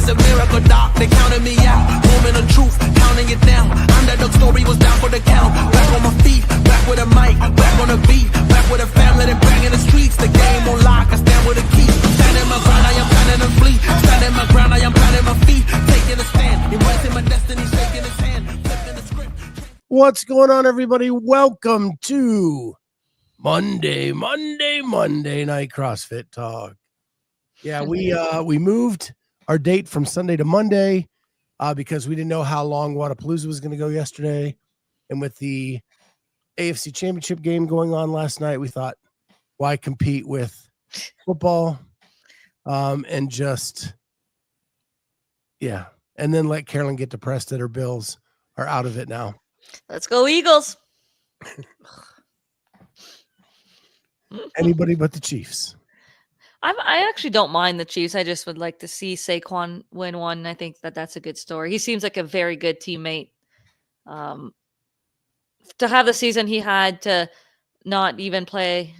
is a miracle, doc. They counted me out. Moment of truth, counting it down. Underdog story was down for the count. Back on my feet, back with a mic, back on the beat, back with a family, then bang in the streets. The game on lock, I stand with a key. Standing my ground, I am planning to flee. Standing my ground, I am planting my feet. Taking a stand, embracing my destiny, shaking his hand, flipping the script. What's going on, everybody? Welcome to Monday night CrossFit Talk. Yeah, we moved our date from Sunday to Monday because we didn't know how long Wodapalooza was going to go yesterday. And with the AFC Championship game going on last night, we thought, why compete with football? And just, yeah. And then let Carolyne get depressed that her Bills are out of it now. Let's go Eagles. Anybody but the Chiefs. I actually don't mind the Chiefs. I just would like to see Saquon win one. I think that's a good story. He seems like a very good teammate. To have the season he had, to not even play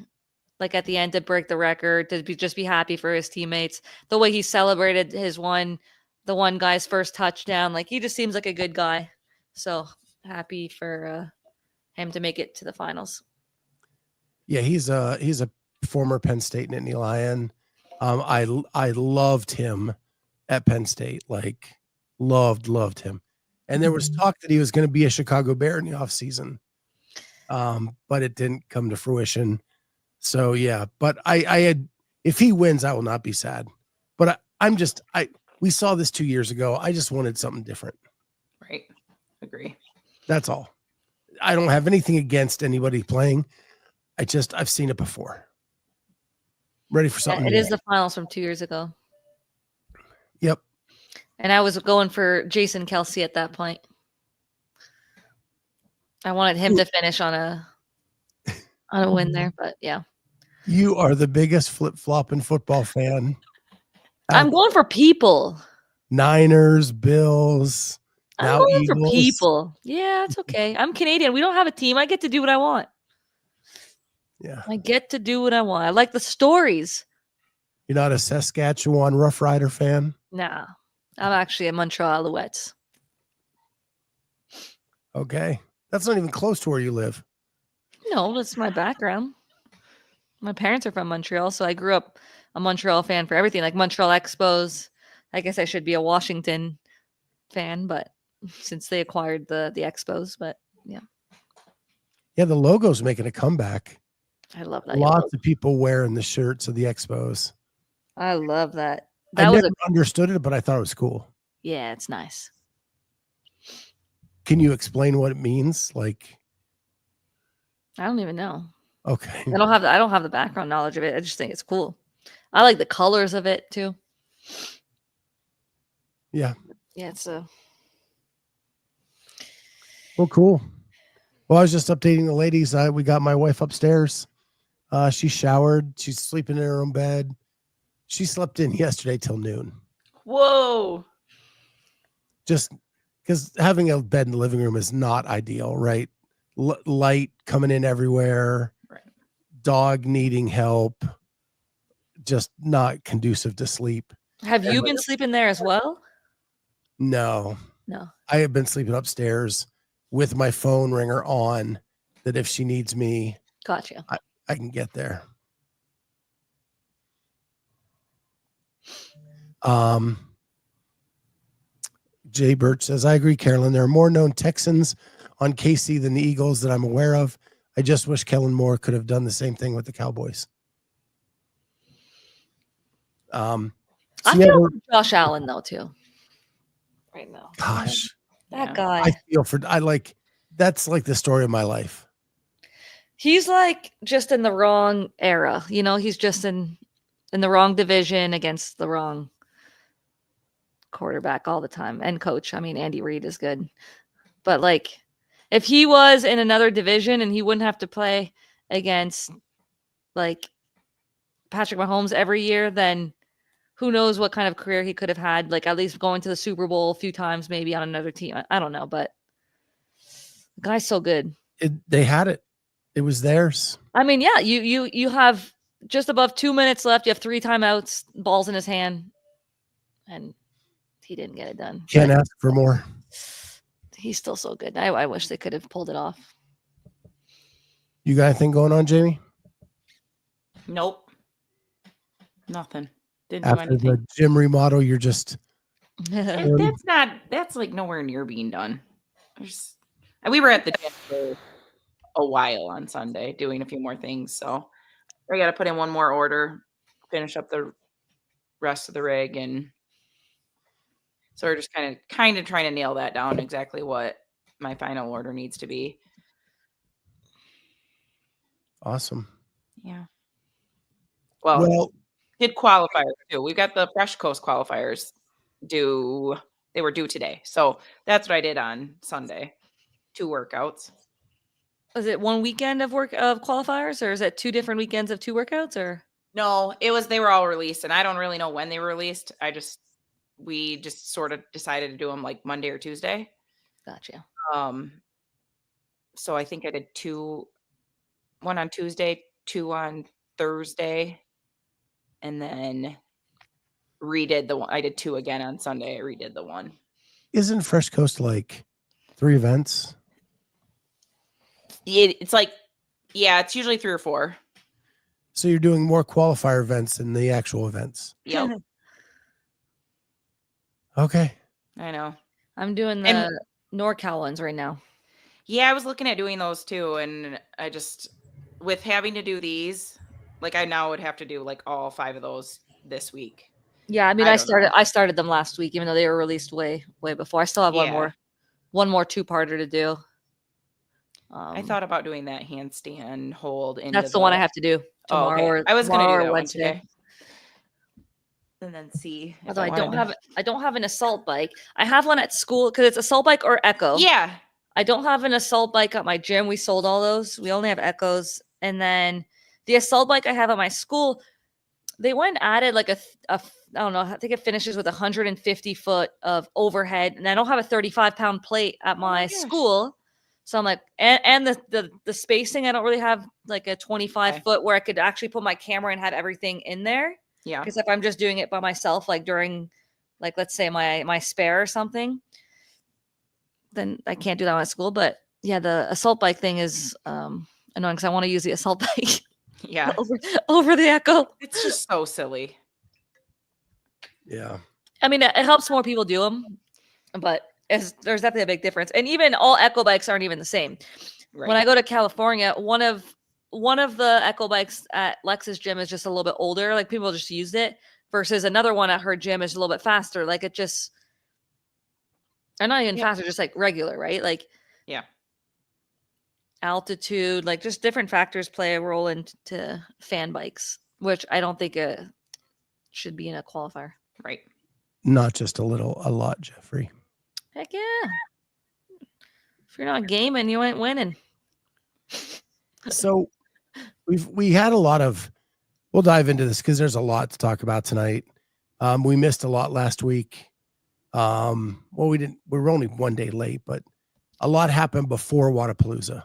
like at the end to break the record, to just be happy for his teammates. The way he celebrated the one guy's first touchdown, like he just seems like a good guy. So happy for him to make it to the finals. Yeah, he's a former Penn State Nittany Lion. I loved him at Penn State, like loved him. And there was talk that he was going to be a Chicago Bear in the offseason, but it didn't come to fruition. So yeah, but if he wins, I will not be sad. But we saw this 2 years ago. I just wanted something different. Right. Agree. That's all. I don't have anything against anybody playing. I've seen it before. Ready for something. It is the finals from 2 years ago. Yep. And I was going for Jason Kelsey at that point. I wanted him to finish on a win there, but yeah. You are the biggest flip-flopping football fan. I'm going for people. Niners, Bills. I'm going for people. Yeah, it's okay. I'm Canadian. We don't have a team. I get to do what I want. Yeah. I get to do what I want. I like the stories. You're not a Saskatchewan Rough Rider fan? Nah. I'm actually a Montreal Alouettes. Okay. That's not even close to where you live. No, that's my background. My parents are from Montreal, so I grew up a Montreal fan for everything, like Montreal Expos. I guess I should be a Washington fan, but since they acquired the Expos, but yeah. Yeah, the logo's making a comeback. I love that. Lots of people wearing the shirts of the Expos. I love that. I never understood it, but I thought it was cool. Yeah, it's nice. Can you explain what it means? Like, I don't even know. Okay. I don't have the background knowledge of it. I just think it's cool. I like the colors of it too. Yeah. Yeah, it's Well, cool. Well, I was just updating the ladies. We got my wife upstairs. She showered. She's sleeping in her own bed. She slept in yesterday till noon. Whoa. Just because having a bed in the living room is not ideal, right? Light coming in everywhere. Right. Dog needing help. Just not conducive to sleep. Have you been sleeping there as well? No. I have been sleeping upstairs with my phone ringer on, that if she needs me, Gotcha. I can get there. Jay Birch says, I agree, Carolyne. There are more known Texans on KC than the Eagles that I'm aware of. I just wish Kellen Moore could have done the same thing with the Cowboys. I feel for Josh Allen though too. Right now. Gosh. That guy. That's like the story of my life. He's like just in the wrong era. You know, he's just in the wrong division against the wrong quarterback all the time. And coach. I mean, Andy Reid is good. But like, if he was in another division and he wouldn't have to play against like Patrick Mahomes every year, then who knows what kind of career he could have had, like at least going to the Super Bowl a few times, maybe on another team. I don't know, but the guy's so good. They had it. It was theirs. I mean, yeah, you have just above 2 minutes left. You have 3 timeouts, balls in his hand, and he didn't get it done. Can't But ask for more. he's still so good. I wish they could have pulled it off. You got anything going on, Jamie? Nope. Nothing. Didn't do After anything. the gym remodel, you're just That's like nowhere near being done. We were at the gym for a while on Sunday doing a few more things. So I got to put in one more order, finish up the rest of the rig. And so we're just kind of trying to nail that down exactly what my final order needs to be. awesome. Yeah. Well, did qualifiers too. We've got the Fresh Coast qualifiers due. They were due today. So that's what I did on Sunday. 2 workouts. Was it one weekend of qualifiers, or is it 2 different weekends of 2 workouts, or? No, they were all released, and I don't really know when they were released. We just sort of decided to do them like Monday or Tuesday. Gotcha. So I think I did 2, one on Tuesday, 2 on Thursday, and then redid the one. I did 2 again on Sunday. I redid the one. Isn't Fresh Coast like 3 events? It's like, yeah, it's usually 3 or 4. So you're doing more qualifier events than the actual events. Yep. Okay. I know. I'm doing the NorCal ones right now. Yeah, I was looking at doing those too, and I just, with having to do these, like I now would have to do like all 5 of those this week. Yeah, I mean, I I don't know. started them last week, even though they were released way before. I still have Yeah. one more 2-parter to do. I thought about doing that handstand hold. That's the one I have to do tomorrow. Okay. I was going to do that one Wednesday. today, and then see. If Although I don't wanted have an assault bike. I have one at school because it's assault bike or Echo. Yeah. I don't have an assault bike at my gym. We sold all those. We only have Echoes. And then the assault bike I have at my school, they went and added like I don't know, I think it finishes with 150 foot of overhead. And I don't have a 35-pound plate at my school. So I'm like, and the spacing, I don't really have like a 25 foot where I could actually put my camera and have everything in there. Yeah. Because if I'm just doing it by myself, like during, like, let's say my spare or something, then I can't do that at school. But yeah, the assault bike thing is annoying because I want to use the assault bike. Yeah. over the Echo. It's just so silly. Yeah. I mean, it helps more people do them, but there's definitely a big difference. And even all Echo bikes aren't even the same. Right. When I go to California, one of the Echo bikes at Lex's gym is just a little bit older. Like people just used it versus another one at her gym is a little bit faster. Like it just, or not even faster, just like regular, right? Like altitude, like just different factors play a role into fan bikes, which I don't think should be in a qualifier. Right. Not just a lot, Jeffrey. Heck yeah. If you're not gaming, you ain't winning. So we had a lot of, we'll dive into this because there's a lot to talk about tonight. We missed a lot last week. We were only 1 day late, but a lot happened before Wodapalooza.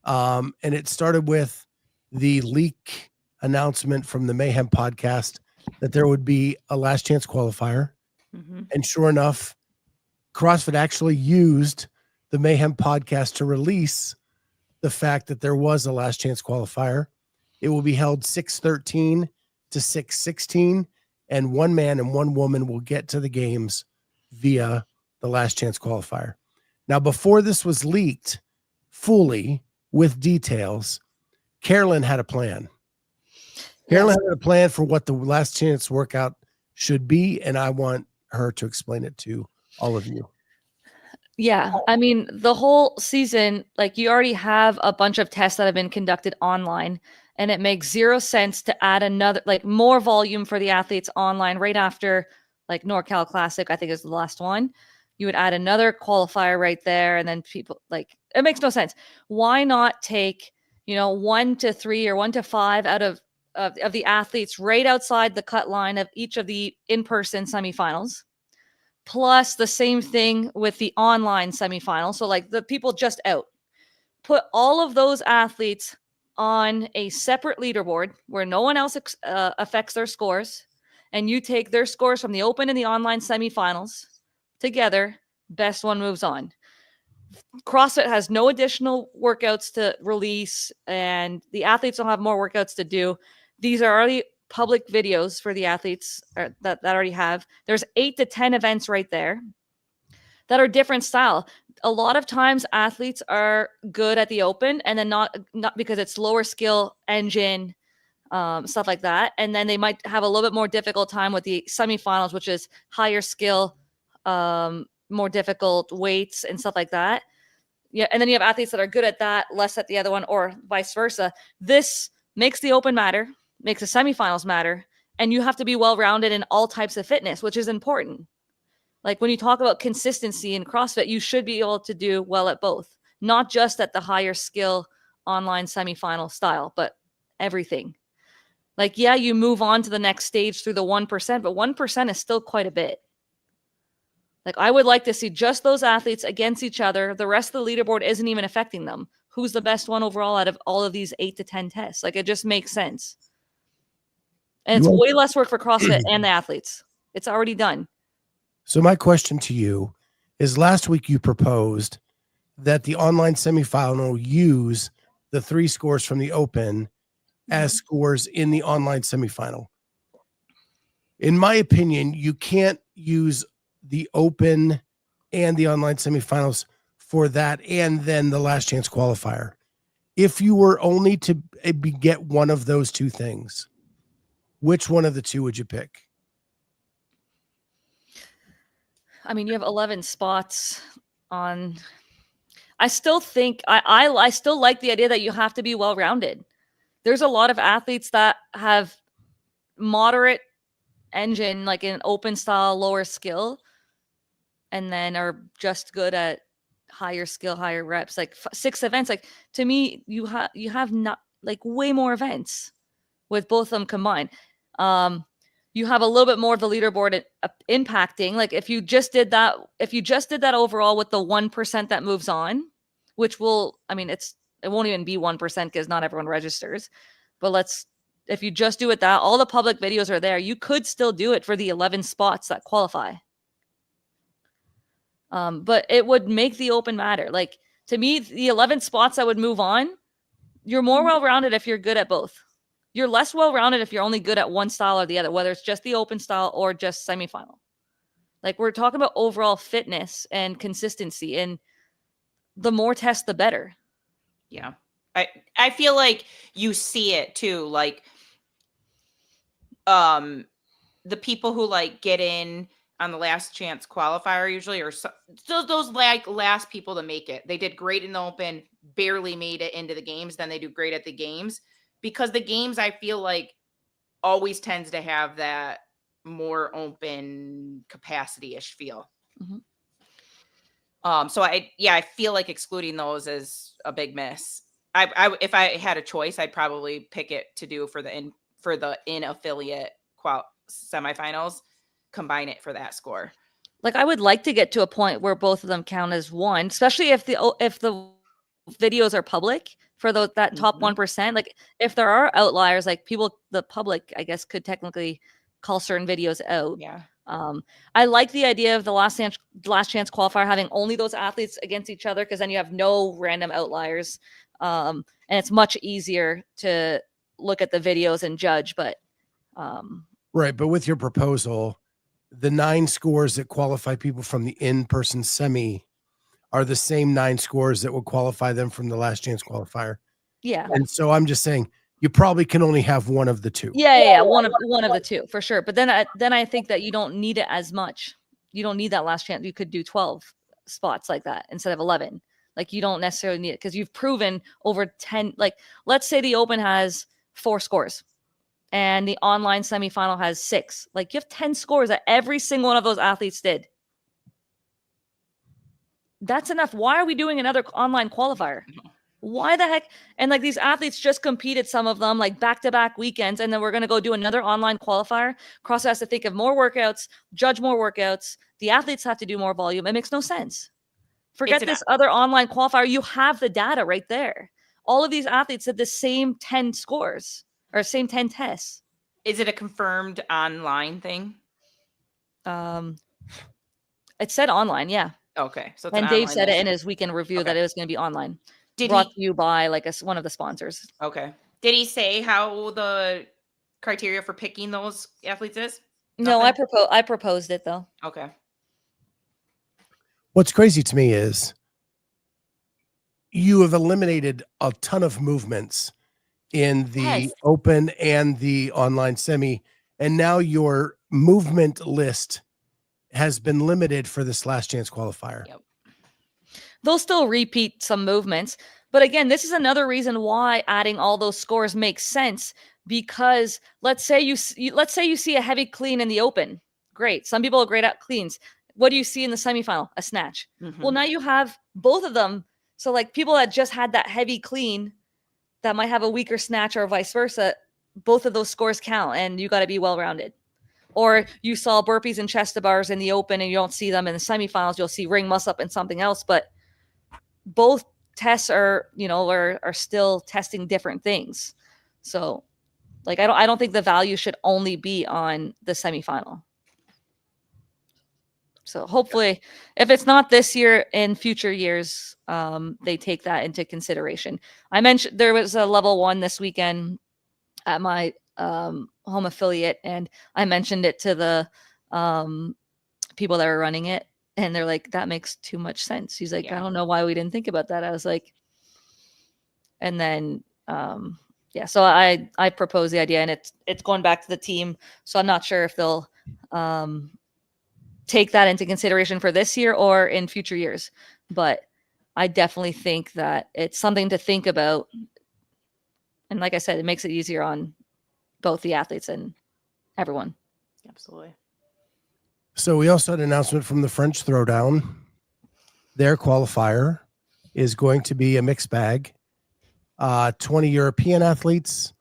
And it started with the leak announcement from the Mayhem podcast that there would be a last chance qualifier. Mm-hmm. And sure enough, CrossFit actually used the Mayhem podcast to release the fact that there was a last chance qualifier. It will be held 6/13 to 6/16, and 1 man and 1 woman will get to the games via the last chance qualifier. Now, before this was leaked fully with details, Carolyne had a plan. Carolyne had a plan for what the last chance workout should be, and I want her to explain it to all of you. Yeah. I mean, the whole season, like you already have a bunch of tests that have been conducted online, and it makes 0 sense to add another, like more volume for the athletes online right after like NorCal Classic, I think is the last one. You would add another qualifier right there. And then people like, it makes no sense. Why not take, 1 to 3 or 1 to 5 out of the athletes right outside the cut line of each of the in-person semifinals? Plus the same thing with the online semifinal. So like the people just out, put all of those athletes on a separate leaderboard where no one else affects their scores. and you take their scores from the open and the online semifinals together, best one moves on. CrossFit has no additional workouts to release, and the athletes don't have more workouts to do. These are already public videos for the athletes that already have. There's 8 to 10 events right there that are different style. A lot of times athletes are good at the open, and then not because it's lower skill engine, stuff like that. And then they might have a little bit more difficult time with the semifinals, which is higher skill, more difficult weights and stuff like that. Yeah. And then you have athletes that are good at that, less at the other one, or vice versa. This makes the open matter, makes the semifinals matter. And you have to be well-rounded in all types of fitness, which is important. Like when you talk about consistency in CrossFit, you should be able to do well at both, not just at the higher skill online semifinal style, but everything. Like, yeah, you move on to the next stage through the 1%, but 1% is still quite a bit. Like, I would like to see just those athletes against each other. The rest of the leaderboard isn't even affecting them. Who's the best one overall out of all of these 8 to 10 tests? Like, it just makes sense. And it's way less work for CrossFit and the athletes. It's already done. So my question to you is, last week you proposed that the online semifinal use the 3 scores from the open as scores in the online semifinal. In my opinion, you can't use the open and the online semifinals for that and then the last chance qualifier. If you were only to get one of those 2 things, which one of the 2 would you pick? I mean, you have 11 spots on. I still think I still like the idea that you have to be well-rounded. There's a lot of athletes that have moderate engine, like in open style, lower skill, and then are just good at higher skill, higher reps. Like 6 events. Like, to me, you have not like way more events with both of them combined. You have a little bit more of the leaderboard impacting. Like if you just did that overall with the 1% that moves on, which will, I mean, it won't even be 1% because not everyone registers, but if you just do it that, all the public videos are there. You could still do it for the 11 spots that qualify. But it would make the open matter. Like, to me, the 11 spots that would move on, you're more well-rounded if you're good at both. You're less well-rounded if you're only good at one style or the other, whether it's just the open style or just semifinal. Like, we're talking about overall fitness and consistency, and the more tests, the better. Yeah. I feel like you see it too. Like, the people who like get in on the last chance qualifier usually, or those like last people to make it. They did great in the open, barely made it into the games. Then they do great at the games, because the games, I feel like, always tends to have that more open capacity-ish feel. So I feel like excluding those is a big miss. I if I had a choice, I'd probably pick it to do for the in affiliate semifinals, combine it for that score. Like, I would like to get to a point where both of them count as one, especially if the videos are public for that top 1%. Like, if there are outliers, like the public, I guess, could technically call certain videos out. Yeah. I like the idea of the last chance qualifier having only those athletes against each other, because then you have no random outliers. And it's much easier to look at the videos and judge, but right. But with your proposal, the 9 scores that qualify people from the in-person semi are the same 9 scores that would qualify them from the last chance qualifier. Yeah. And so I'm just saying, you probably can only have one of the 2. Yeah. One of the 2 for sure. But then I think that you don't need it as much. You don't need that last chance. You could do 12 spots like that instead of 11. Like, you don't necessarily need it, because you've proven over 10. Like, let's say the open has 4 scores and the online semifinal has 6. Like, you have 10 scores that every single one of those athletes did. That's enough. Why are we doing another online qualifier? Why the heck? And like, these athletes just competed, some of them like back-to-back weekends, and then we're going to go do another online qualifier. CrossFit has to think of more workouts, judge more workouts. The athletes have to do more volume. It makes no sense. Forget this other online qualifier. You have the data right there. All of these athletes did the same 10 scores or same 10 tests. Is it a confirmed online thing? It said online, yeah. Okay, so it's And an Dave online said it list. in his weekend review that Okay. it was going to be online. Did Brought he? to you by like one of the sponsors. Okay. Did he say how the criteria for picking those athletes is? No, Nothing? I proposed it though. Okay. What's crazy to me is you have eliminated a ton of movements in the Yes. open and the online semi, and now your movement list has been limited for this last chance qualifier. Yep. They'll still repeat some movements, but again, this is another reason why adding all those scores makes sense, because let's say you see a heavy clean in the open. Great. Some people are great at cleans. What do you see in the semifinal? A snatch. Mhm. Well, now you have both of them. So like people that just had that heavy clean that might have a weaker snatch or vice versa, both of those scores count and you got to be well-rounded. Or you saw burpees and chest to bars in the open and you don't see them in the semifinals. You'll see ring muscle up and something else, but both tests are still testing different things. So like, I don't think the value should only be on the semifinal. So hopefully if it's not this year, in future years, they take that into consideration. I mentioned there was a level 1 this weekend at my home affiliate, and I mentioned it to the people that were running it, and they're like, that makes too much sense. He's like, Yeah. I don't know why we didn't think about that. I was like, and then so I proposed the idea, and it's going back to the team. So I'm not sure if they'll take that into consideration for this year or in future years, but I definitely think that it's something to think about. And like I said, it makes it easier on both the athletes and everyone. Absolutely. So we also had an announcement from the French Throwdown. Their qualifier is going to be a mixed bag. 20 European athletes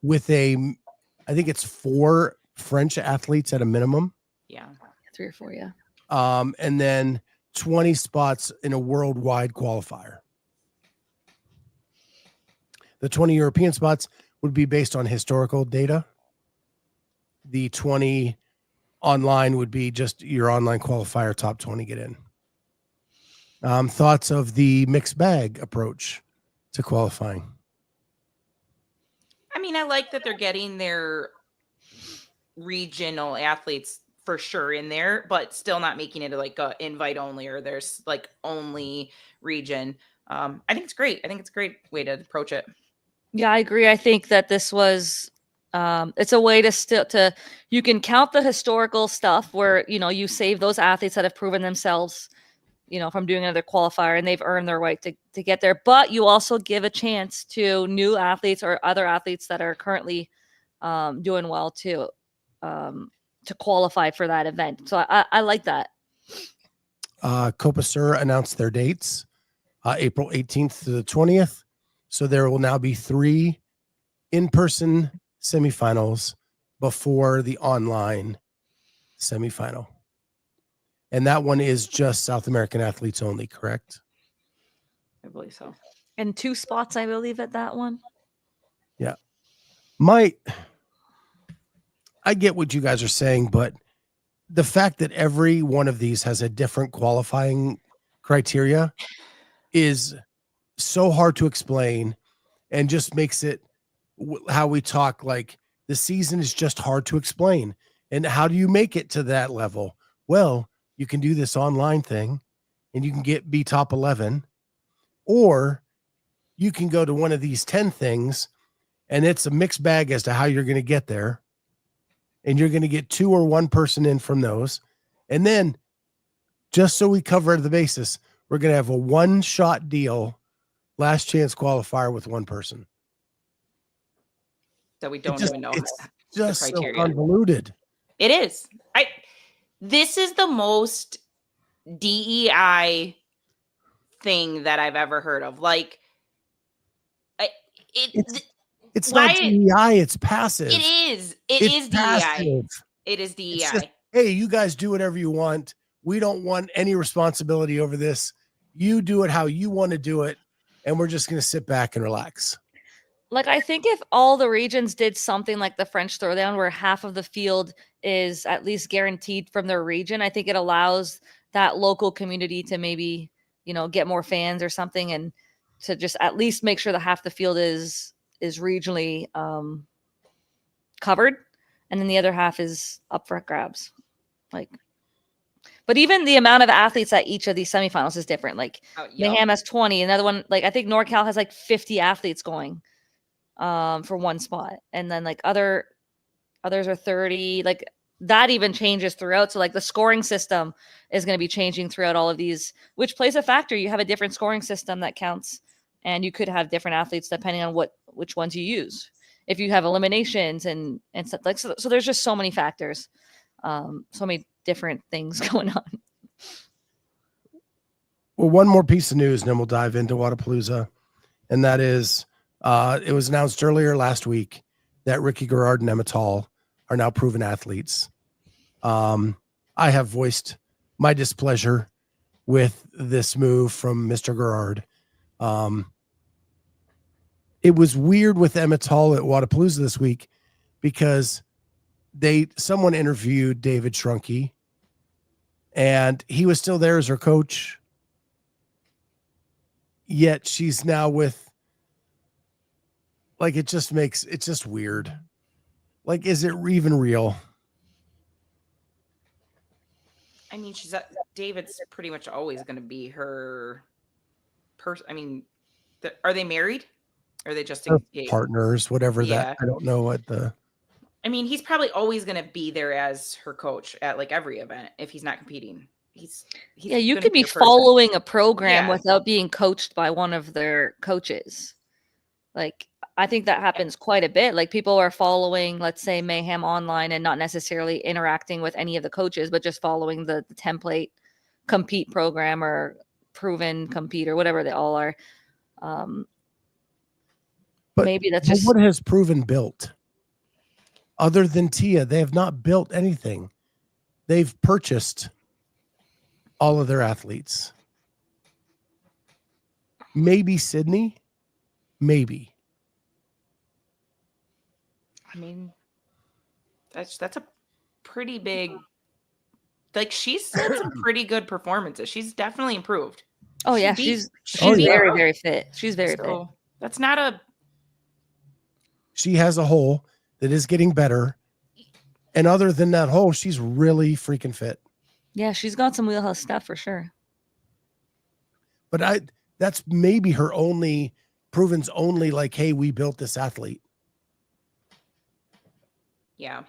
with I think it's 4 French athletes at a minimum. Yeah. 3 or 4, yeah. And then 20 spots in a worldwide qualifier. The 20 European spots would be based on historical data. The 20 online would be just your online qualifier, top 20 get in. Thoughts of the mixed bag approach to qualifying? I mean, I like that they're getting their regional athletes for sure in there, but still not making it like a invite only, or there's like only region. I think it's great. I think it's a great way to approach it. Yeah, I agree. I think that this was it's a way to you can count the historical stuff where you save those athletes that have proven themselves from doing another qualifier and they've earned their right to get there, but you also give a chance to new athletes or other athletes that are currently doing well to qualify for that event. So I like that. Copa Sur announced their dates, April 18th to the 20th. So there will now be 3 in-person semifinals before the online semifinal. And that one is just South American athletes only, correct? I believe so. And 2 spots, I believe, at that one. Yeah. I get what you guys are saying, but the fact that every one of these has a different qualifying criteria is so hard to explain, and just makes it how we talk, like the season is just hard to explain. And how do you make it to that level? Well, you can do this online thing and you can be top 11, or you can go to one of these 10 things and it's a mixed bag as to how you're going to get there. And you're going to get 2 or 1 person in from those. And then, just so we cover the basis, we're going to have a 1-shot deal, last chance qualifier with 1 person. So we don't even know. It's just so criteria. convoluted. It is. This is the most DEI thing that I've ever heard of. Like, it's not DEI, it's passive. It is. It is DEI. It is DEI. Just, hey, you guys do whatever you want. We don't want any responsibility over this. You do it how you want to do it, and we're just going to sit back and relax. Like, I think if all the regions did something like the French Throwdown, where half of the field is at least guaranteed from their region, I think it allows that local community to maybe, get more fans or something, and to just at least make sure that half the field is regionally covered, and then the other half is up for grabs. Like, but even the amount of athletes at each of these semifinals is different. Like, Mayhem has 20, another one, like I think NorCal has like 50 athletes going for one spot, and then like others are 30. Like, that even changes throughout. So like the scoring system is going to be changing throughout all of these, which plays a factor. You have a different scoring system that counts, and you could have different athletes depending on which ones you use. If you have eliminations and stuff, like, so there's just so many factors, so many different things going on. Well, one more piece of news, and then we'll dive into Wodapalooza, and that is, it was announced earlier last week that Ricky Garrard and Emma Tall are now proven athletes. I have voiced my displeasure with this move from Mr. Garrard. It was weird with Emma Tall at Wodapalooza this week because someone interviewed David Shrunky, and he was still there as her coach. Yet she's now with, like, it's just weird. Like, is it even real? I mean, David's pretty much always going to be her person. I mean, are they married? Or are they just engaged? Partners, whatever that. I don't know what the. I mean, he's probably always going to be there as her coach at like every event if he's not competing. You could be following a program without being coached by one of their coaches. Like, I think that happens quite a bit. Like, people are following, let's say, Mayhem online and not necessarily interacting with any of the coaches, but just following the template compete program or proven compete or whatever they all are. But maybe that's just what has Proven built. Other than Tia, they have not built anything. They've purchased all of their athletes. Maybe Sydney. Maybe. I mean, that's a pretty big. Like, she's had some pretty good performances. She's definitely improved. Oh yeah, she's very, very fit. She's very fit. That's not a. She has a hole that is getting better, and other than that hole, she's really freaking fit. Yeah, she's got some wheelhouse stuff for sure. But that's maybe her Proven's only, like, hey, we built this athlete. Yeah.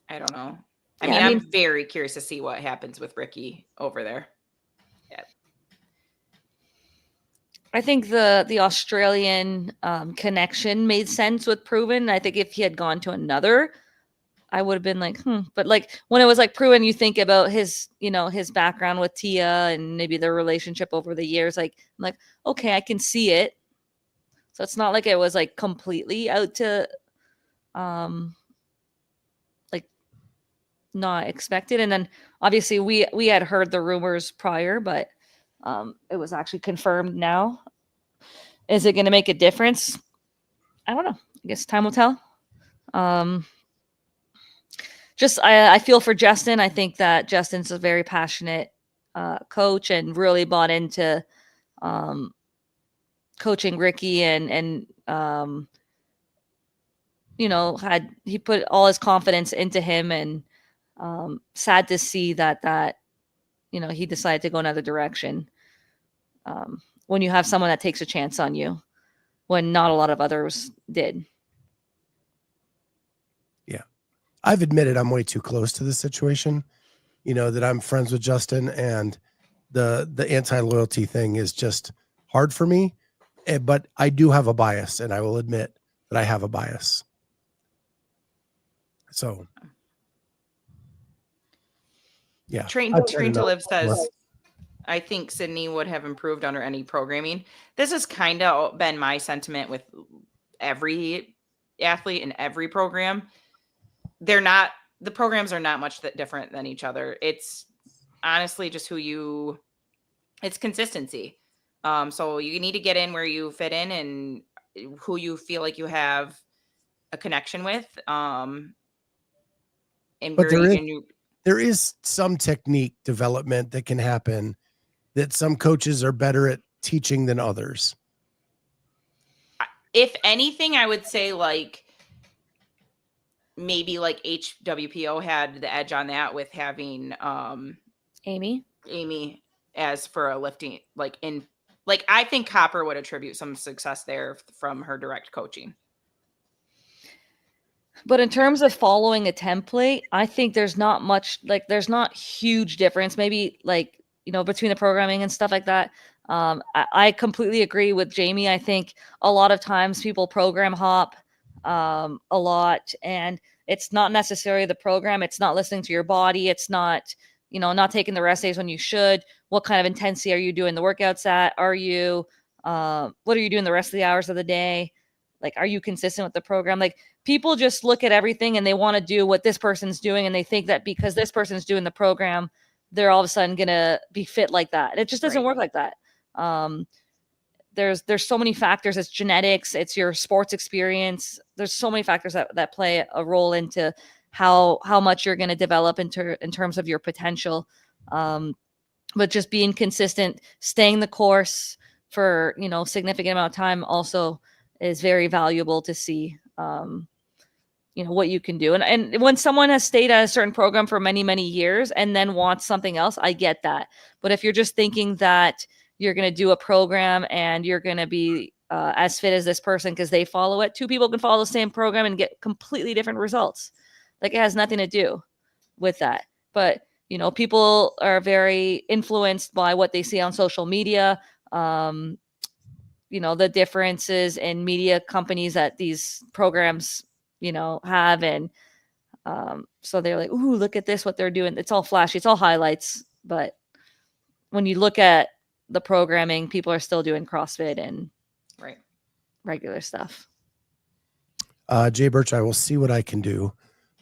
I don't know. I mean, I'm very curious to see what happens with Ricky over there. Yeah. I think the Australian connection made sense with Proven. I think if he had gone to another, I would have been like, But like, when it was like Proven, you think about his background with Tia and maybe their relationship over the years. Like, I'm like, okay, I can see it. So it's not like it was like completely out to, like, not expected. And then obviously we had heard the rumors prior, but it was actually confirmed now. Is it going to make a difference? I don't know. I guess time will tell. I feel for Justin. I think that Justin's a very passionate coach and really bought into coaching Ricky and he put all his confidence into him, and sad to see that he decided to go another direction. When you have someone that takes a chance on you, when not a lot of others did. Yeah. I've admitted I'm way too close to this situation, that I'm friends with Justin, and the anti-loyalty thing is just hard for me, but I do have a bias, and I will admit that I have a bias. So, yeah. Train to Live says, I think Sydney would have improved under any programming. This has kind of been my sentiment with every athlete in every program. The programs are not much that different than each other. It's honestly just it's consistency. So you need to get in where you fit in and who you feel like you have a connection with. And But you there is some technique development that can happen that some coaches are better at teaching than others. If anything, I would say like maybe like HWPO had the edge on that with having Amy as for a lifting, I think Copper would attribute some success there from her direct coaching. But in terms of following a template, I think there's not much, there's not huge difference, maybe between the programming and stuff like that. I completely agree with Jamie. I think a lot of times people program hop a lot, and it's not necessarily the program. It's not listening to your body. It's not, not taking the rest days when you should. What kind of intensity are you doing the workouts at? What are you doing the rest of the hours of the day? Are you consistent with the program? People just look at everything and they want to do what this person's doing. And they think that because this person's doing the program, they're all of a sudden going to be fit like that. It just doesn't work like that. There's so many factors. It's genetics. It's your sports experience. There's so many factors that play a role into how much you're going to develop in terms of your potential. But just being consistent, staying the course for, significant amount of time also is very valuable to see, what you can do. And when someone has stayed at a certain program for many, many years and then wants something else, I get that. But if you're just thinking that you're going to do a program and you're going to be as fit as this person because they follow it, two people can follow the same program and get completely different results. It has nothing to do with that. But, people are very influenced by what they see on social media. The differences in media companies that these programs, have. And so they're like, ooh, look at this, what they're doing. It's all flashy. It's all highlights. But when you look at the programming, people are still doing CrossFit and regular stuff. Jay Birch, I will see what I can do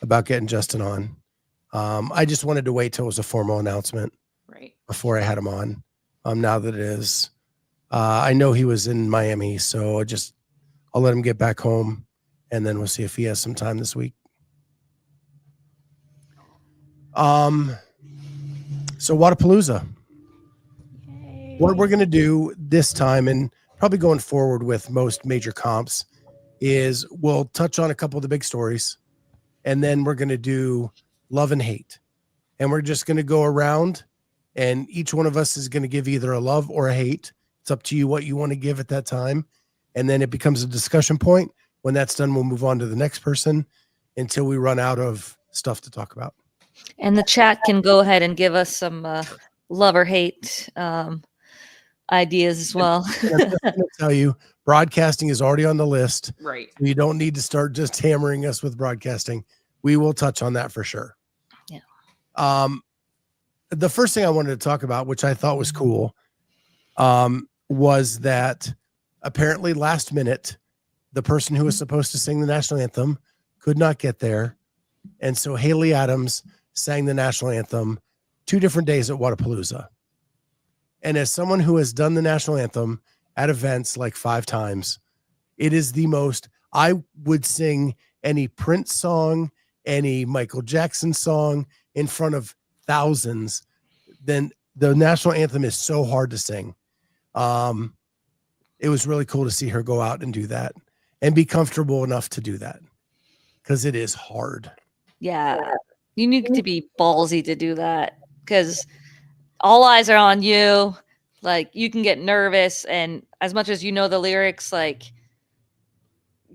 about getting Justin on. I just wanted to wait till it was a formal announcement before I had him on. Now that it is, I know he was in Miami, so I'll let him get back home, and then we'll see if he has some time this week. So Wodapalooza. Yay. What we're going to do this time, and probably going forward with most major comps, is we'll touch on a couple of the big stories, and then we're going to do love and hate. And we're just going to go around, and each one of us is going to give either a love or a hate. It's up to you what you want to give at that time. And then it becomes a discussion point. When that's done, we'll move on to the next person until we run out of stuff to talk about. And the chat can go ahead and give us some love or hate ideas as well. I'm just going to tell you, broadcasting is already on the list. Right. You don't need to start just hammering us with broadcasting. We will touch on that for sure. Yeah. The first thing I wanted to talk about, which I thought was cool, was that apparently last minute, the person who was supposed to sing the national anthem could not get there. And so Haley Adams sang the national anthem 2 different days at Wodapalooza. And as someone who has done the national anthem at events like 5 times, it is the most, I would sing any Prince song, any Michael Jackson song in front of thousands. Then the national anthem is so hard to sing. It was really cool to see her go out and do that and be comfortable enough to do that, because it is hard. Yeah. You need to be ballsy to do that, because all eyes are on you. You can get nervous, and as much as you know the lyrics,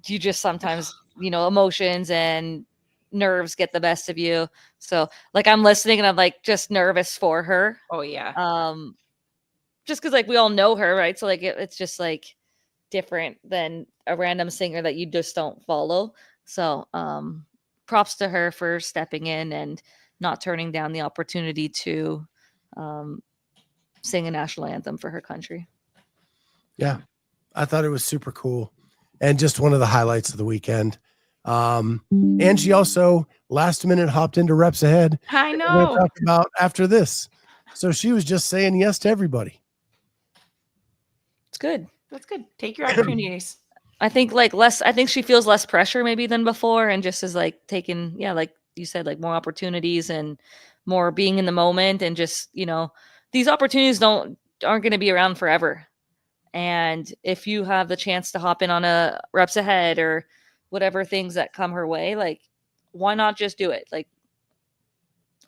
you just sometimes, emotions and nerves get the best of you. So I'm listening and I'm just nervous for her. Oh yeah. Just because we all know her, right? So it's just different than a random singer that you just don't follow. So props to her for stepping in and not turning down the opportunity to sing a national anthem for her country. Yeah, I thought it was super cool, and just one of the highlights of the weekend. And she also last minute hopped into Reps Ahead. I know. We're going to talk about after this. So she was just saying yes to everybody. good. That's good. Take your opportunities. I think I think she feels less pressure maybe than before, and just is like taking, like you said, like more opportunities and more being in the moment, and just, these opportunities aren't going to be around forever. And if you have the chance to hop in on a reps ahead or whatever things that come her way, like, why not just do it? Like,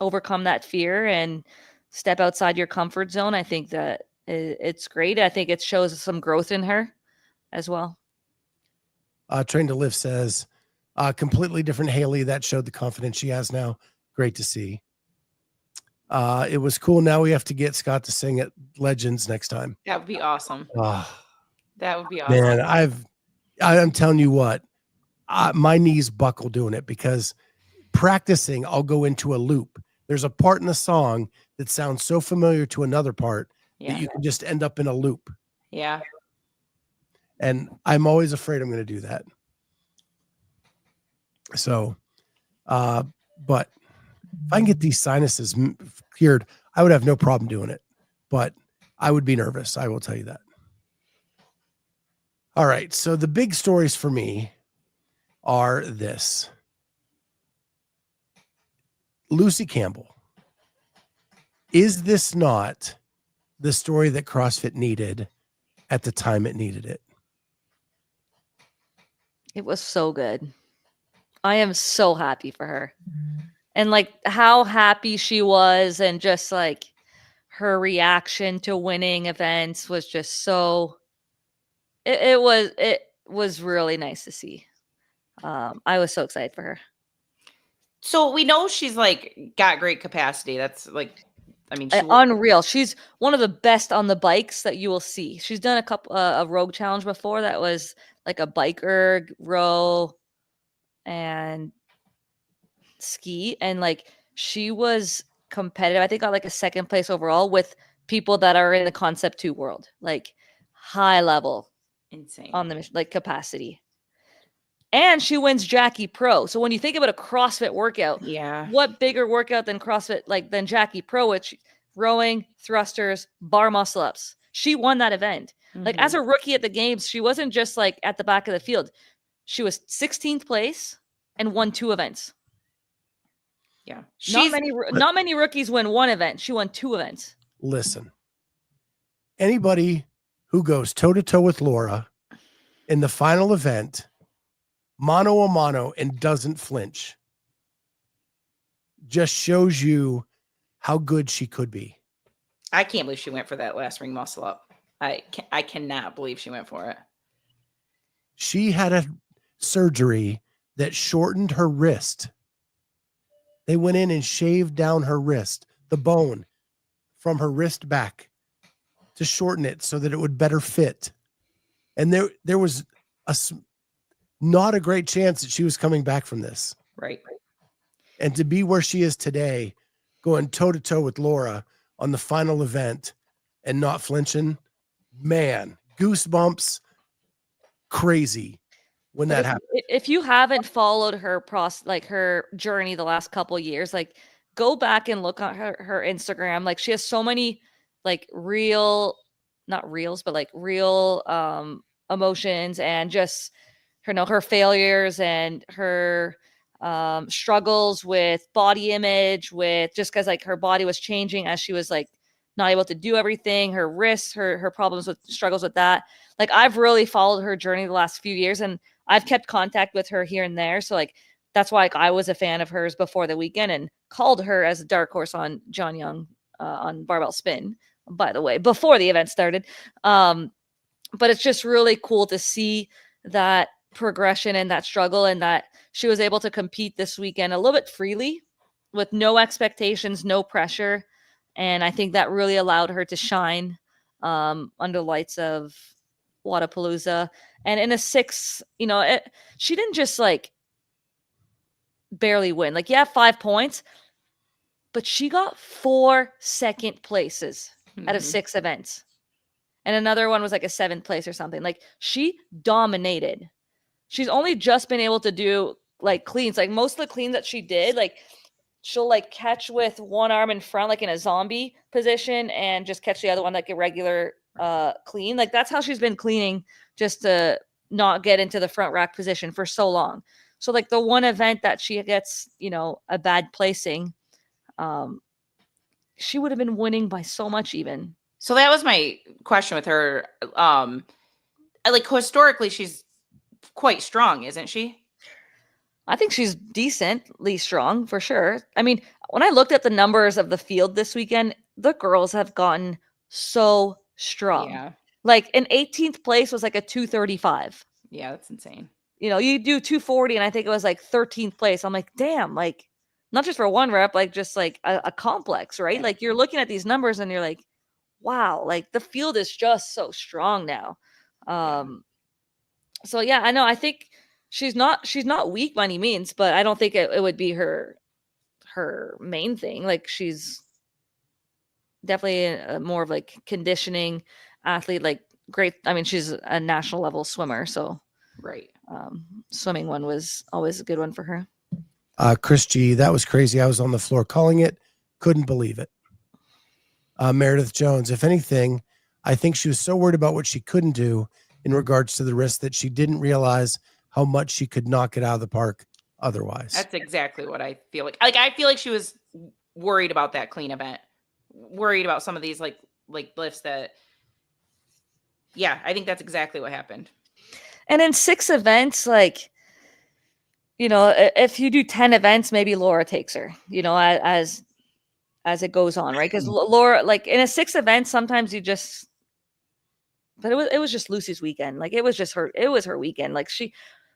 overcome that fear and step outside your comfort zone. I think that it's great. I think it shows some growth in her as well. Train to Live says, completely different Haley. That showed the confidence she has now. Great to see. It was cool. Now we have to get Scott to sing at Legends next time. That would be awesome. That would be awesome. Man, I'm telling you what, my knees buckle doing it, because practicing, I'll go into a loop. There's a part in the song that sounds so familiar to another part that you can just end up in a loop. Yeah. And I'm always afraid I'm going to do that. So, but if I can get these sinuses cured, I would have no problem doing it, but I would be nervous. I will tell you that. All right. So the big stories for me are this. Lucy Campbell. Is this not the story that CrossFit needed at the time it needed it? It was so good. I am so happy for her. And like how happy she was, and just like her reaction to winning events was just so, it was really nice to see. I was so excited for her. So we know she's like got great capacity. That's like, I mean, unreal. She's one of the best on the bikes that you will see. She's done a couple a rogue challenge before that was like a bike erg, row, and ski, and like she was competitive. I think got like a second place overall with people that are in the Concept 2 world, like high level, insane on the mission, like capacity. And she wins Jackie Pro. So when you think about a CrossFit workout, what bigger workout than CrossFit, like than Jackie Pro, which rowing, thrusters, bar muscle ups. She won that event. Like as a rookie at the games, she wasn't just like at the back of the field. She was 16th place and won 2 events. Yeah. Not many rookies win 1 event. She won 2 events. Listen, anybody who goes toe to toe with Laura in the final event, mano a mano, and doesn't flinch, just shows you how good she could be. I can't believe she went for that last ring muscle up. I cannot believe she went for it. She had a surgery that shortened her wrist. They went in and shaved down her wrist, the bone from her wrist back, to shorten it so that it would better fit. And there was not a great chance that she was coming back from this. Right. And to be where she is today, going toe to toe with Laura on the final event and not flinching, man, goosebumps, crazy when that happened. If you haven't followed her her journey the last couple years, like go back and look at her Instagram. Like she has so many like not reels, but like real emotions, and just her failures and her struggles with body image, with just because like her body was changing as she was like not able to do everything, her wrists, her problems with struggles with that. Like I've really followed her journey the last few years, and I've kept contact with her here and there. So like that's why like, I was a fan of hers before the weekend and called her as a dark horse on John Young on barbell spin, by the way, before the event started. But it's just really cool to see that progression and that struggle, and that she was able to compete this weekend a little bit freely with no expectations, no pressure. And I think that really allowed her to shine under lights of Wodapalooza. And in a 6, she didn't just like barely win. Like, 5 points, but she got 4 second places out of 6 events. And another one was like a 7th place or something. Like she dominated. She's only just been able to do like cleans. Like most of the cleans that she did, like she'll like catch with one arm in front, like in a zombie position, and just catch the other one like a regular clean. Like that's how she's been cleaning, just to not get into the front rack position for so long. So like the one event that she gets, a bad placing, she would have been winning by so much even. So that was my question with her. Like historically, she's quite strong, isn't she? I think she's decently strong for sure. I mean, when I looked at the numbers of the field this weekend, the girls have gotten so strong. Yeah. Like an 18th place was like a 235. Yeah, that's insane. You do 240 and I think it was like 13th place. I'm like, damn, like not just for one rep, like just like a complex, right? Like you're looking at these numbers and you're like, wow, like the field is just so strong now. So yeah, I know. I think she's not weak by any means, but I don't think it would be her main thing. Like she's definitely more of like conditioning athlete, like great. I mean, she's a national level swimmer, so right. Swimming one was always a good one for her. Chris G, that was crazy. I was on the floor calling it. Couldn't believe it. Meredith Jones, if anything, I think she was so worried about what she couldn't do in regards to the risk that she didn't realize how much she could knock it out of the park otherwise. That's exactly what I feel like. Like I feel like she was worried about that clean event, worried about some of these like lifts that. Yeah, I think that's exactly what happened. And in 6 events, like, if you do 10 events, maybe Laura takes her, as it goes on, right? Because Laura, like in a 6 event, sometimes you just, but it was just Lucy's weekend. Like it was her weekend.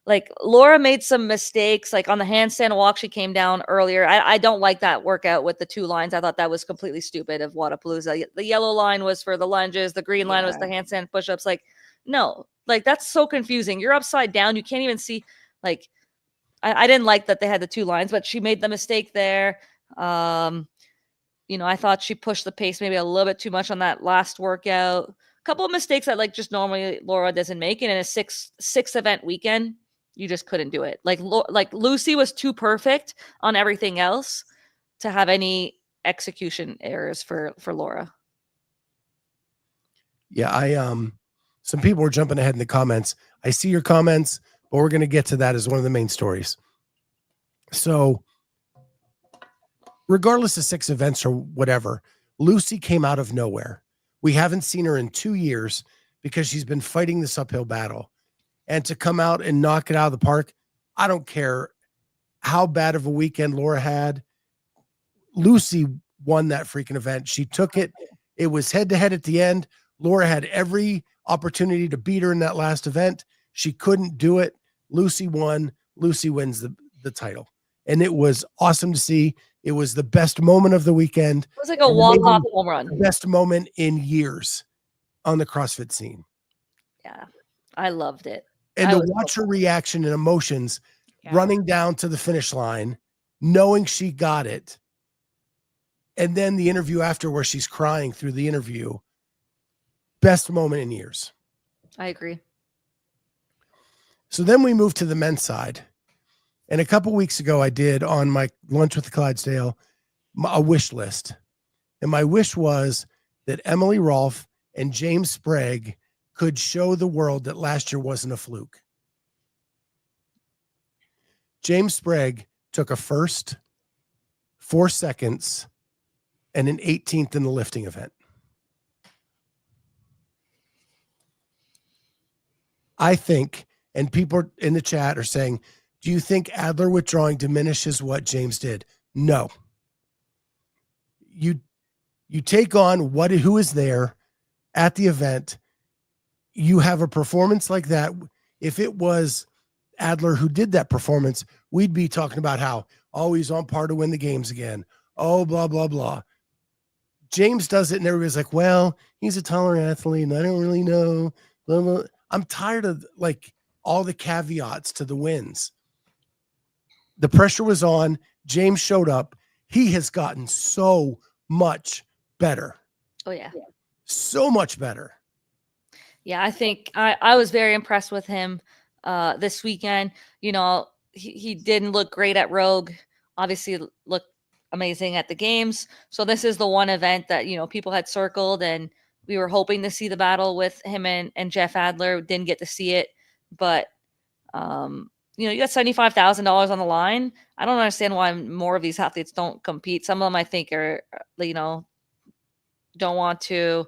Like Laura made some mistakes, like on the handstand walk, she came down earlier. I don't like that workout with the 2 lines. I thought that was completely stupid of Wodapalooza. The yellow line was for the lunges. The green line was the handstand push-ups. Like, no, like that's so confusing. You're upside down. You can't even see, like, I didn't like that they had the 2 lines, but she made the mistake there. I thought she pushed the pace maybe a little bit too much on that last workout. A couple of mistakes that like just normally Laura doesn't make. And in a six event weekend, you just couldn't do it. Like Lucy was too perfect on everything else to have any execution errors for Laura. Yeah, some people were jumping ahead in the comments. I see your comments, but we're going to get to that as one of the main stories. So regardless of 6 events or whatever, Lucy came out of nowhere. We haven't seen her in 2 years because she's been fighting this uphill battle. And to come out and knock it out of the park, I don't care how bad of a weekend Laura had. Lucy won that freaking event. She took it. It was head-to-head at the end. Laura had every opportunity to beat her in that last event. She couldn't do it. Lucy won. Lucy wins the title. And it was awesome to see. It was the best moment of the weekend. It was like a walk-off home run. The best moment in years on the CrossFit scene. Yeah, I loved it. And to watch her reaction and emotions running down to the finish line, knowing she got it. And then the interview after where she's crying through the interview. Best moment in years. I agree. So then we move to the men's side. And a couple weeks ago, I did on my Lunch with Clydesdale a wish list. And my wish was that Emily Rolfe and James Sprague could show the world that last year wasn't a fluke. James Sprague took a first, 4 seconds, and an 18th in the lifting event. I think, and people in the chat are saying, do you think Adler withdrawing diminishes what James did? No. You take on who is there at the event. You have a performance like that. If it was Adler who did that performance, we'd be talking about how, oh, he's on par to win the games again. Oh, blah, blah, blah. James does it and everybody's like, well, he's a taller athlete and I don't really know. Blah, blah. I'm tired of like all the caveats to the wins. The pressure was on. James showed up. He has gotten so much better. Oh, yeah. So much better. Yeah, I think I was very impressed with him this weekend. He didn't look great at Rogue. Obviously looked amazing at the games. So this is the one event that, people had circled and we were hoping to see the battle with him and Jeff Adler. Didn't get to see it, but you got $75,000 on the line. I don't understand why more of these athletes don't compete. Some of them I think are, don't want to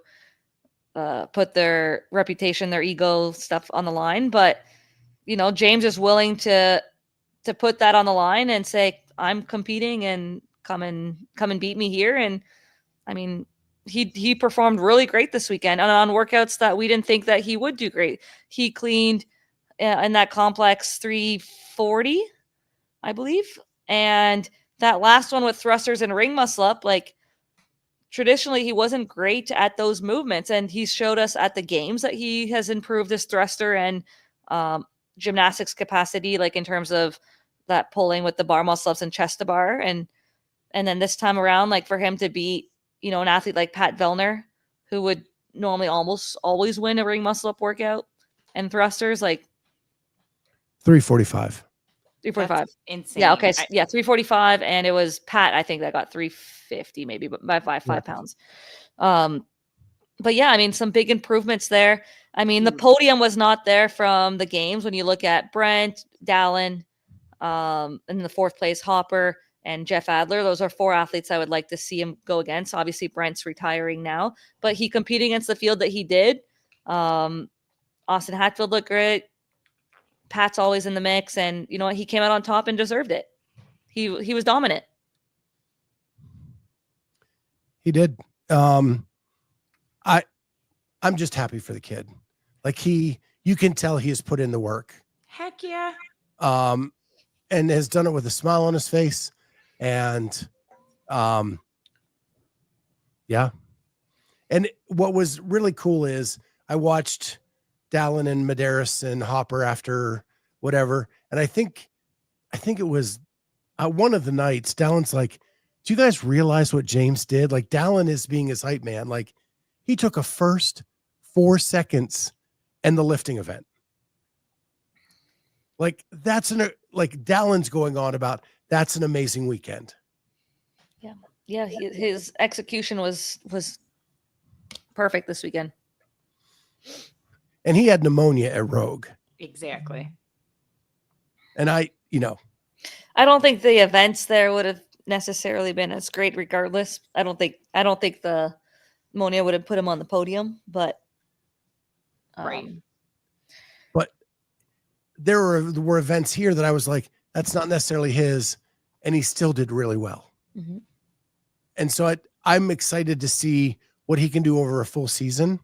put their reputation, their ego stuff on the line. But, James is willing to put that on the line and say, I'm competing and come and beat me here. And I mean, he performed really great this weekend on workouts that we didn't think that he would do great. He cleaned in that complex 340, I believe. And that last one with thrusters and ring muscle up, like traditionally he wasn't great at those movements. And he showed us at the games that he has improved his thruster and gymnastics capacity, like in terms of that pulling with the bar muscle ups and chest to bar. And then this time around, like for him to beat, an athlete like Pat Vellner, who would normally almost always win a ring muscle up workout and thrusters, like 345. 345. That's insane. Yeah. Okay. 345. And it was Pat, I think, that got 350 maybe, but by five pounds. But yeah, I mean, some big improvements there. I mean, the podium was not there from the games when you look at Brent, Dallin, and the fourth place Hopper and Jeff Adler. Those are 4 athletes I would like to see him go against. Obviously, Brent's retiring now, but he competed against the field that he did. Austin Hatfield looked great. Pat's always in the mix, and you know what? He came out on top and deserved it. He was dominant. He did. I'm just happy for the kid. Like you can tell he has put in the work. Heck yeah. And has done it with a smile on his face. And yeah. And what was really cool is I watched Dallin and Medeiros and Hopper after whatever. And I think it was one of the nights, Dallin's like, do you guys realize what James did? Like Dallin is being his hype man. Like he took a first 4 seconds in the lifting event. Like like Dallin's going on about that's an amazing weekend. Yeah. Yeah. His execution was perfect this weekend. And he had pneumonia at Rogue. Exactly. And I don't think the events there would have necessarily been as great regardless. I don't think the pneumonia would have put him on the podium, but right. But there were events here that I was like, that's not necessarily his, and he still did really well. Mm-hmm. And so I'm excited to see what he can do over a full season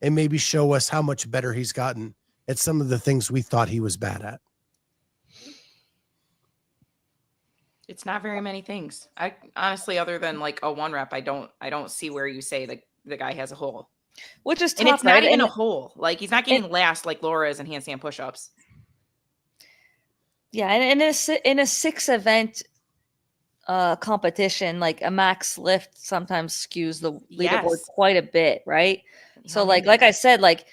and maybe show us how much better he's gotten at some of the things we thought he was bad at. It's not very many things. I honestly, other than like a 1 rep, I don't see where you say the guy has a hole. Which is tough, and it's not right? even a hole. Like he's not getting last like Laura is in handstand push-ups. Yeah, and in a 6 event competition, like a max lift sometimes skews the leaderboard quite a bit, right? So like I said, like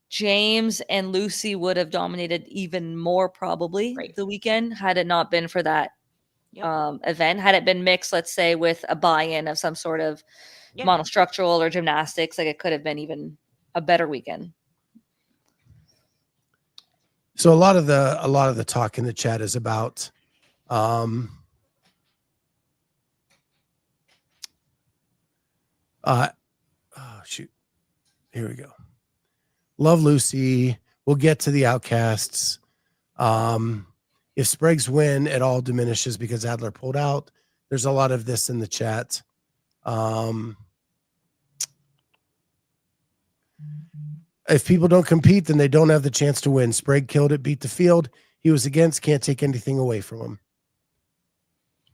James and Lucy would have dominated even more probably the weekend had it not been for that event. Had it been mixed, let's say, with a buy-in of some sort of monostructural or gymnastics, like it could have been even a better weekend. So a lot of the talk in the chat is about shoot. Here we go. Love Lucy. We'll get to the outcasts. If Sprague's win at all diminishes because Adler pulled out, there's a lot of this in the chat. If people don't compete, then they don't have the chance to win. Sprague killed it, beat the field. He was against, can't take anything away from him.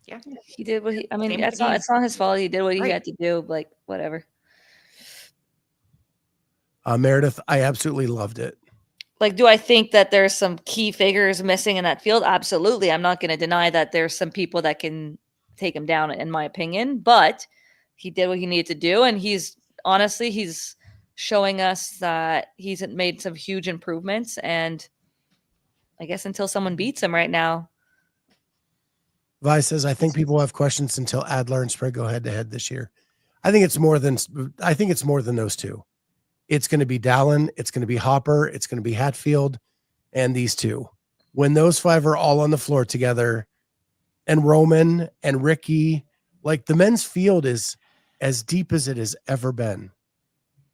Yeah. He did what it's not his fault. He did what he had to do, like whatever. Meredith, I absolutely loved it. Like, do I think that there's some key figures missing in that field? Absolutely. I'm not going to deny that there's some people that can take him down, in my opinion, but he did what he needed to do. And he's showing us that he's made some huge improvements. And I guess until someone beats him right now. Vi says, I think people have questions until Adler and Sprague go head to head this year. I think it's more than those two. It's going to be Dallin, it's going to be Hopper, it's going to be Hatfield, and these two. When those 5 are all on the floor together, and Roman and Ricky, like the men's field is as deep as it has ever been.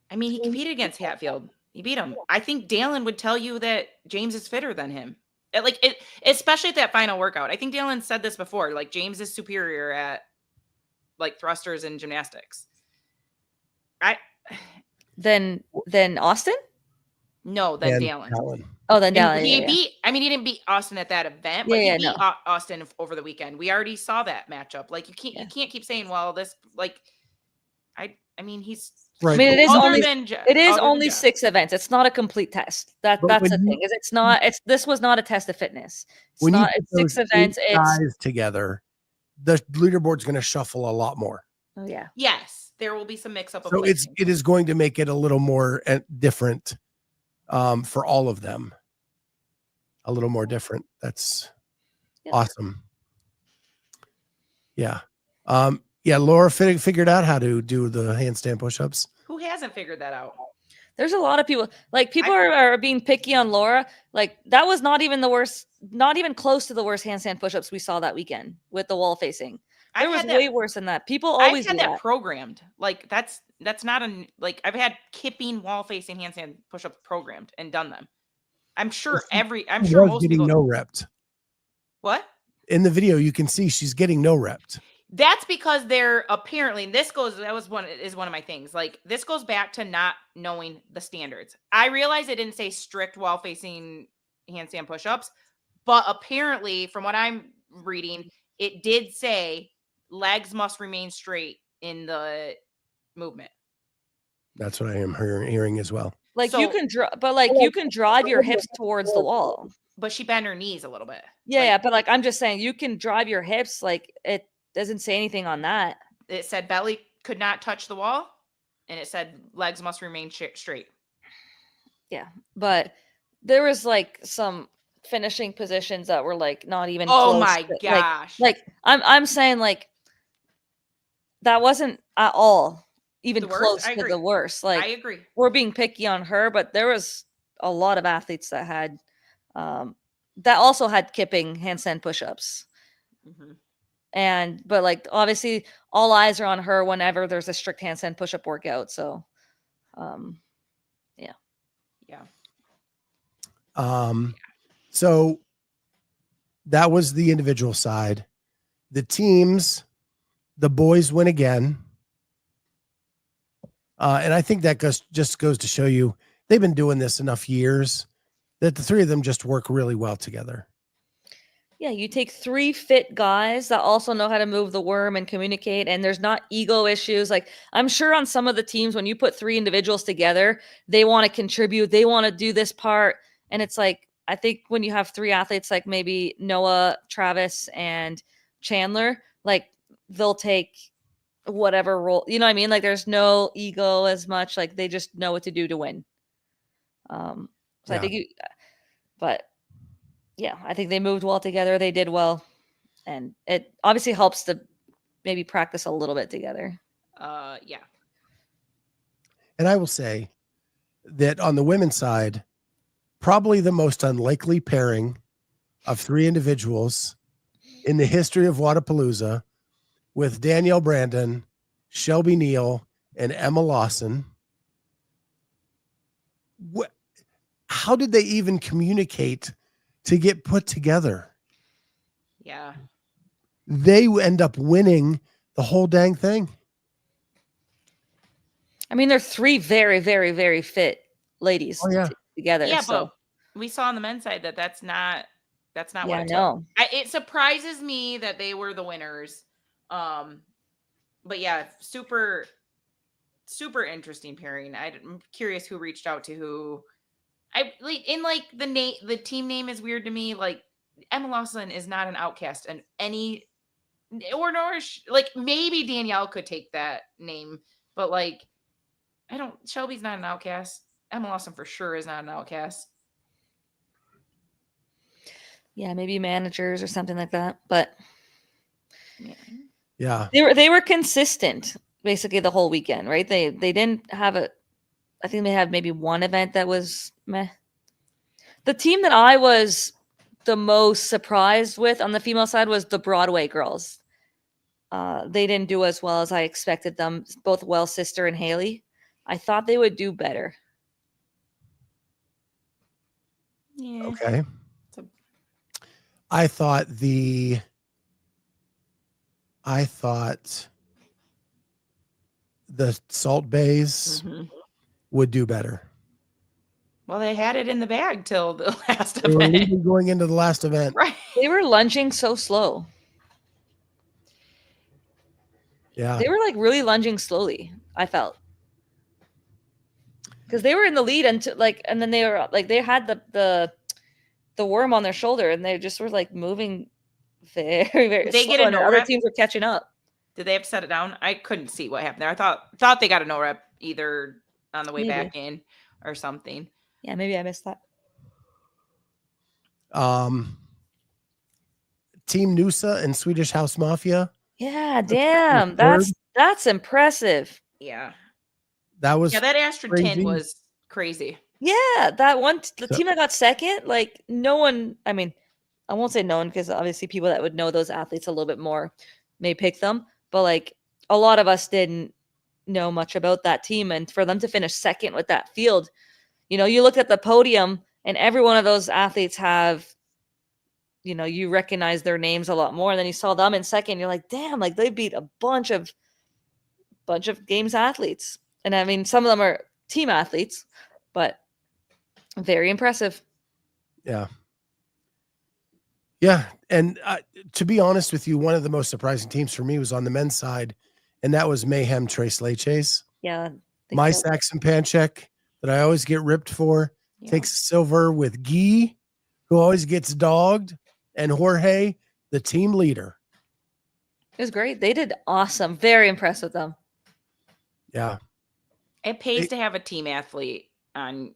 I mean, he competed against Hatfield. He beat him. I think Dallin would tell you that James is fitter than him. Especially at that final workout. I think Dallin said this before. Like James is superior at like thrusters and gymnastics. Then Austin? No, then And Dallin. Oh, then Dallin. He Yeah. beat. I mean, he didn't beat Austin at that event, but he beat no. Austin over the weekend. We already saw that matchup. Like you can't keep saying, well, this like. I mean, he's. Right. I mean, it is only Jeff. 6 events. It's not a complete test. That's the thing. This was not a test of fitness. It's 6 events. Guys together, the leaderboard's going to shuffle a lot more. Oh yeah. Yes, there will be some mix up. So it is going to make it a little more different for all of them. A little more different. That's awesome. Yeah. Yeah, Laura figured out how to do the handstand push-ups. Who hasn't figured that out? There's a lot of people. Like people are being picky on Laura. Like that was not even the worst, not even close to the worst handstand push-ups we saw that weekend with the wall facing. There was way worse than that. People always had do that programmed. Like that's not I've had kipping wall facing handstand push-ups programmed and done them. I'm sure most getting people no repped. What? In the video you can see she's getting no repped. That's because they're apparently is one of my things. Like this goes back to not knowing the standards. I realize it didn't say strict wall facing handstand push-ups, but apparently from what I'm reading, it did say legs must remain straight in the movement. That's what I am hearing as well. Like you can you can drive your hips towards the wall. But she bent her knees a little bit. Yeah, but like I'm just saying you can drive your hips. Like it doesn't say anything on that. It said belly could not touch the wall, and it said legs must remain straight. Yeah, but there was like some finishing positions that were like not even. Oh my gosh! Like I'm saying like that wasn't at all even close to the worst. Like I agree. We're being picky on her, but there was a lot of athletes that had that also had kipping handstand push-ups. Mm-hmm. But like obviously all eyes are on her whenever there's a strict handstand push-up workout. So yeah. So that was the individual side. The teams, the boys win again. And I think that just goes to show you they've been doing this enough years that the 3 of them just work really well together. Yeah, you take 3 fit guys that also know how to move the worm and communicate, and there's not ego issues. Like I'm sure on some of the teams, when you put 3 individuals together, they want to contribute, they want to do this part. And it's like, I think when you have 3 athletes, like maybe Noah, Travis, and Chandler, like they'll take whatever role, you know what I mean? Like there's no ego as much, like they just know what to do to win. I think I think they moved well together. They did well. And it obviously helps to maybe practice a little bit together. Yeah. And I will say that on the women's side, probably the most unlikely pairing of 3 individuals in the history of Wodapalooza with Danielle Brandon, Shelby Neal, and Emma Lawson. How did they even communicate to get put together? Yeah. They end up winning the whole dang thing. I mean, they're 3 very, very, very fit ladies together. Yeah, so. But we saw on the men's side that's not what I it know. took. It surprises me that they were the winners. But yeah, super, super interesting pairing. I'm curious who reached out to who. The team name is weird to me. Like Emma Lawson is not an outcast, and maybe Danielle could take that name, but like Shelby's not an outcast. Emma Lawson for sure is not an outcast. Yeah, maybe managers or something like that, but yeah, they were consistent. basically the whole weekend, right? They didn't have I think they had maybe one event that was meh. The team that I was the most surprised with on the female side was the Broadway girls. They didn't do as well as I expected them, both Well Sister and Haley. I thought they would do better. Yeah. Okay. So- I thought the Salt Bays Mhm. would do better. Well, they had it in the bag till the last They were event. leading going into the last event. Right. They were lunging so slow. Yeah. They were like really lunging slowly, I felt. Because they were in the lead until like, and then they were like, they had the worm on their shoulder and they just were like moving very, very Did they slow. get a And no other rep? teams were catching up. Did they have to set it down? I couldn't see what happened there. I thought they got a no rep either on the way Maybe. back in or something. Yeah, maybe I missed that. Team Noosa and Swedish House Mafia. Yeah, damn. third. That's impressive. Yeah. That was Yeah, that Astrid crazy. 10 was crazy. Yeah, that one, the So- team that got second, like no one, I mean, I won't say no one because obviously people that would know those athletes a little bit more may pick them, but like a lot of us didn't know much about that team. And for them to finish second with that field, you know, you look at the podium and every one of those athletes have, you know, you recognize their names a lot more. And then you saw them in second, you're like, damn, like they beat a bunch of games athletes. And I mean, some of them are team athletes, but very impressive. Yeah. Yeah. And to be honest with you, one of the most surprising teams for me was on the men's side, and that was Mayhem Trace Leches. Yeah. My Saxon Panchek that I always get ripped for takes silver with Guy, who always gets dogged, and Jorge, the team leader. It was great. They did awesome. Very impressed with them. Yeah. It pays to have a team athlete on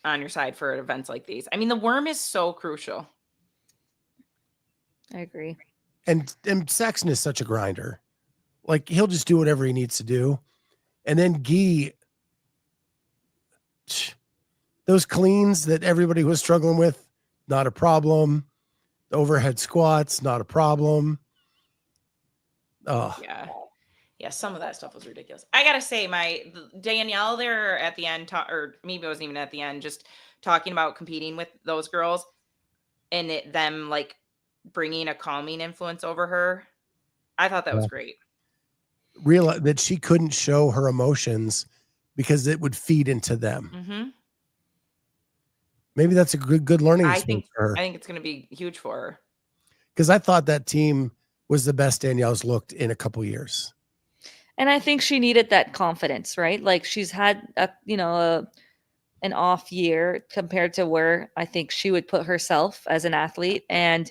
your side for events like these. I mean, the worm is so crucial. I agree. And Saxon is such a grinder. Like he'll just do whatever he needs to do. And then Guy, those cleans that everybody was struggling with, not a problem. The overhead squats, not a problem. Oh, Yeah, some of that stuff was ridiculous. I gotta say, Danielle there at the end, or maybe it wasn't even at the end, just talking about competing with those girls and them like bringing a calming influence over her. I thought that was great. Realize that she couldn't show her emotions because it would feed into them. Mm-hmm. Maybe that's a good learning experience for her. I think it's going to be huge for her. Because I thought that team was the best Danielle's looked in a couple years. And I think she needed that confidence, right? Like she's had an off year compared to where I think she would put herself as an athlete. And,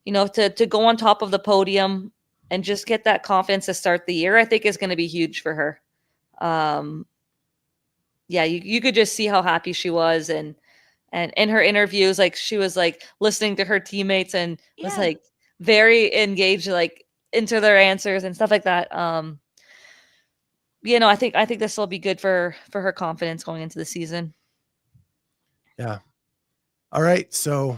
you know, to go on top of the podium and just get that confidence to start the year, I think is going to be huge for her. Yeah, you could just see how happy she was. And in her interviews, like she was like listening to her teammates and was like very engaged, like into their answers and stuff like that. You know, I think this will be good for her confidence going into the season. Yeah. All right. So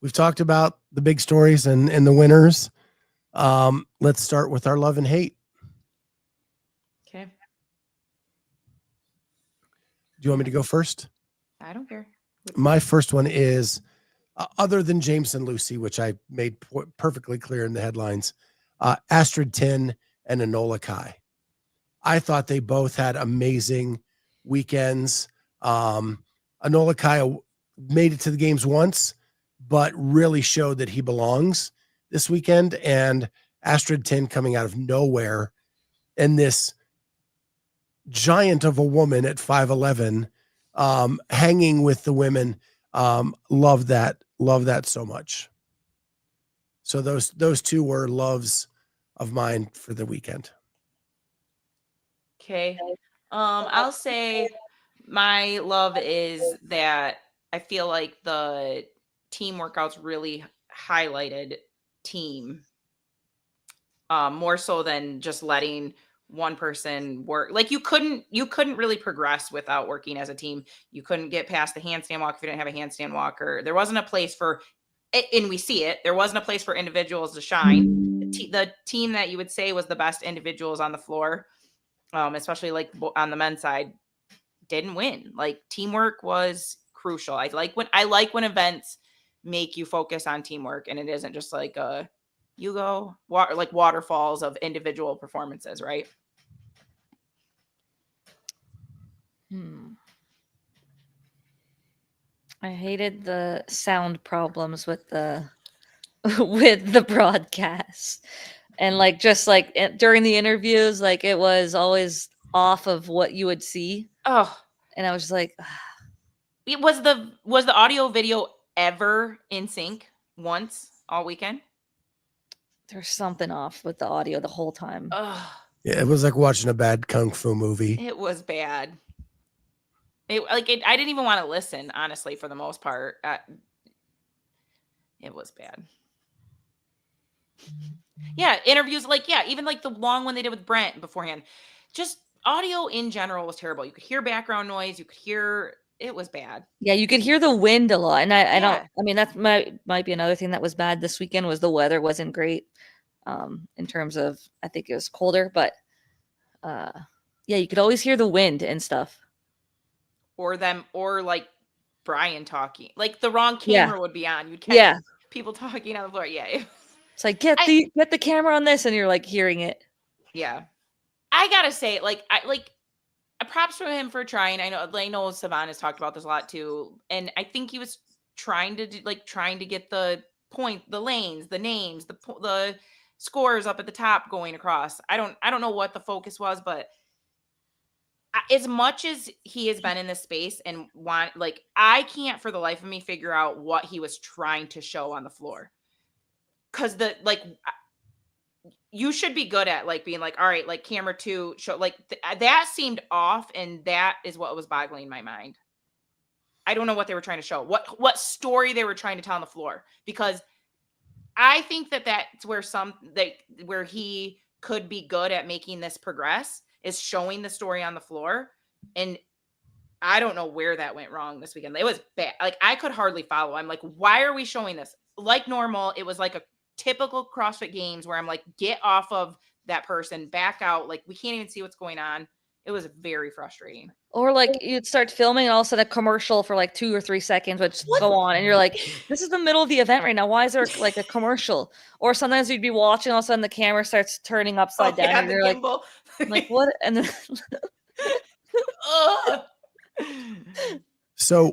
we've talked about the big stories and the winners. Let's start with our love and hate. Okay. Do you want me to go first? I don't care. My first one is other than James and Lucy, which I made perfectly clear in the headlines, Astrid 10 and Enola Kai. I thought they both had amazing weekends. Enola Kai made it to the games once, but really showed that he belongs this weekend. And Astrid 10 coming out of nowhere, and this giant of a woman at 5'11", hanging with the women. Love that so much. So those two were loves of mine for the weekend. Okay. I'll say my love is that I feel like the team workouts really highlighted team more so than just letting one person work. Like you couldn't really progress without working as a team. You couldn't get past the handstand walk if you didn't have a handstand walker. There wasn't a place for, and we see it, there wasn't a place for individuals to shine. The team that you would say was the best individuals on the floor, especially like on the men's side, didn't win. Like teamwork was crucial. I like when events make you focus on teamwork and it isn't just like like waterfalls of individual performances, right? I hated the sound problems with the with the broadcast. And like just like during the interviews, like it was always off of what you would see. Oh, and I was just like, it was the audio video ever in sync once all weekend? there's something off with the audio the whole time. Ugh, Yeah, it was like watching a bad kung fu movie. it was bad. I didn't even want to listen, honestly, for the most part. It was bad. Yeah, interviews, even like the long one they did with Brent beforehand. Just audio in general was terrible. You could hear background noise. You could hear, it was bad. Yeah, you could hear the wind a lot. And I don't, Yeah. I mean, that might be another thing that was bad this weekend was the weather wasn't great in terms of, I think it was colder, but yeah, you could always hear the wind and stuff. Or like Brian talking. Like the wrong camera would be on. You'd catch Yeah. people talking on the floor. Yeah. It's like, get the camera on this, and you're like hearing it. Yeah. I gotta say, props for him for trying. I know Savan has talked about this a lot too. And I think he was trying to get the point, the lanes, the names, the scores up at the top going across. I don't know what the focus was, but as much as he has been in this space and I can't for the life of me figure out what he was trying to show on the floor. Cause you should be good at being all right, camera 2 show that seemed off. And that is what was boggling my mind. I don't know what they were trying to show, what story they were trying to tell on the floor, because I think that's where he could be good at making this progress is showing the story on the floor. And I don't know where that went wrong this weekend. It was bad. I could hardly follow. I'm like, why are we showing this? Like normal, it was like a typical CrossFit Games where I'm like, get off of that person, back out. We can't even see what's going on. It was very frustrating. Or you'd start filming and all of a sudden a commercial for 2 or 3 seconds would go on. And you're like, this is the middle of the event right now. Why is there a commercial? Or sometimes you'd be watching, all of a sudden the camera starts turning upside down. Yeah, and you're like, what? And then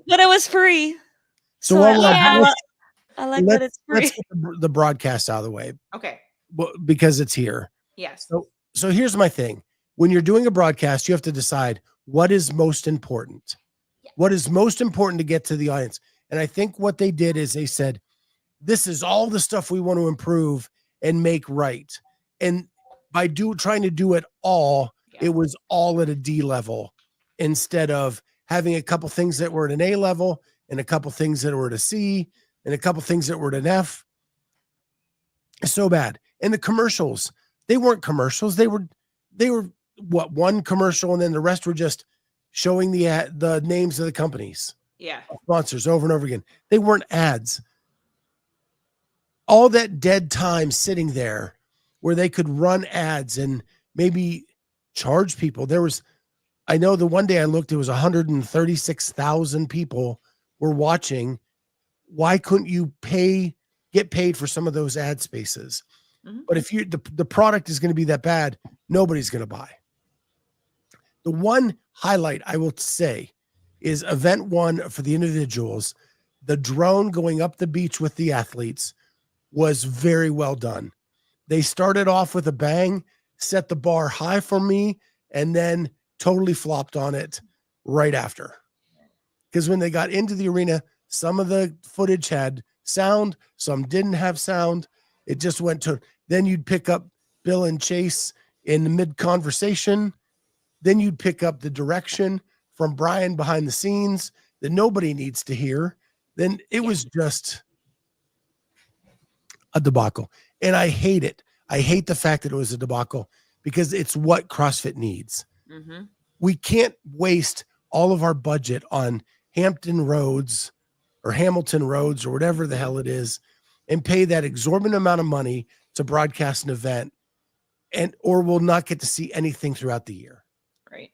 but it was free. So I like that it's free. Let's get the broadcast out of the way. Okay. Because it's here. Yes. So here's my thing. When you're doing a broadcast, you have to decide what is most important. Yeah. What is most important to get to the audience? And I think what they did is they said, this is all the stuff we want to improve and make right. And by trying to do it all, it was all at a D level instead of having a couple things that were at an A level and a couple things that were at a C and a couple things that were at an F. So bad. And the commercials, they weren't commercials. They were one commercial, and then the rest were just showing the names of the companies. Yeah. Sponsors over and over again. They weren't ads. All that dead time sitting there where they could run ads and maybe charge people. I know the one day I looked, it was 136,000 people were watching. Why couldn't you get paid for some of those ad spaces? Mm-hmm. But if the product is going to be that bad, nobody's going to buy. The one highlight I will say is event 1 for the individuals. The drone going up the beach with the athletes was very well done. They started off with a bang, set the bar high for me, and then totally flopped on it right after. Because when they got into the arena, some of the footage had sound, some didn't have sound. It just went to, then you'd pick up Bill and Chase in the mid-conversation. Then you'd pick up the direction from Brian behind the scenes that nobody needs to hear. Then it was just a debacle. And I hate it. I hate the fact that it was a debacle because it's what CrossFit needs. Mm-hmm. We can't waste all of our budget on Hampton Roads or Hamilton Roads or whatever the hell it is and pay that exorbitant amount of money to broadcast an event or we'll not get to see anything throughout the year. Right.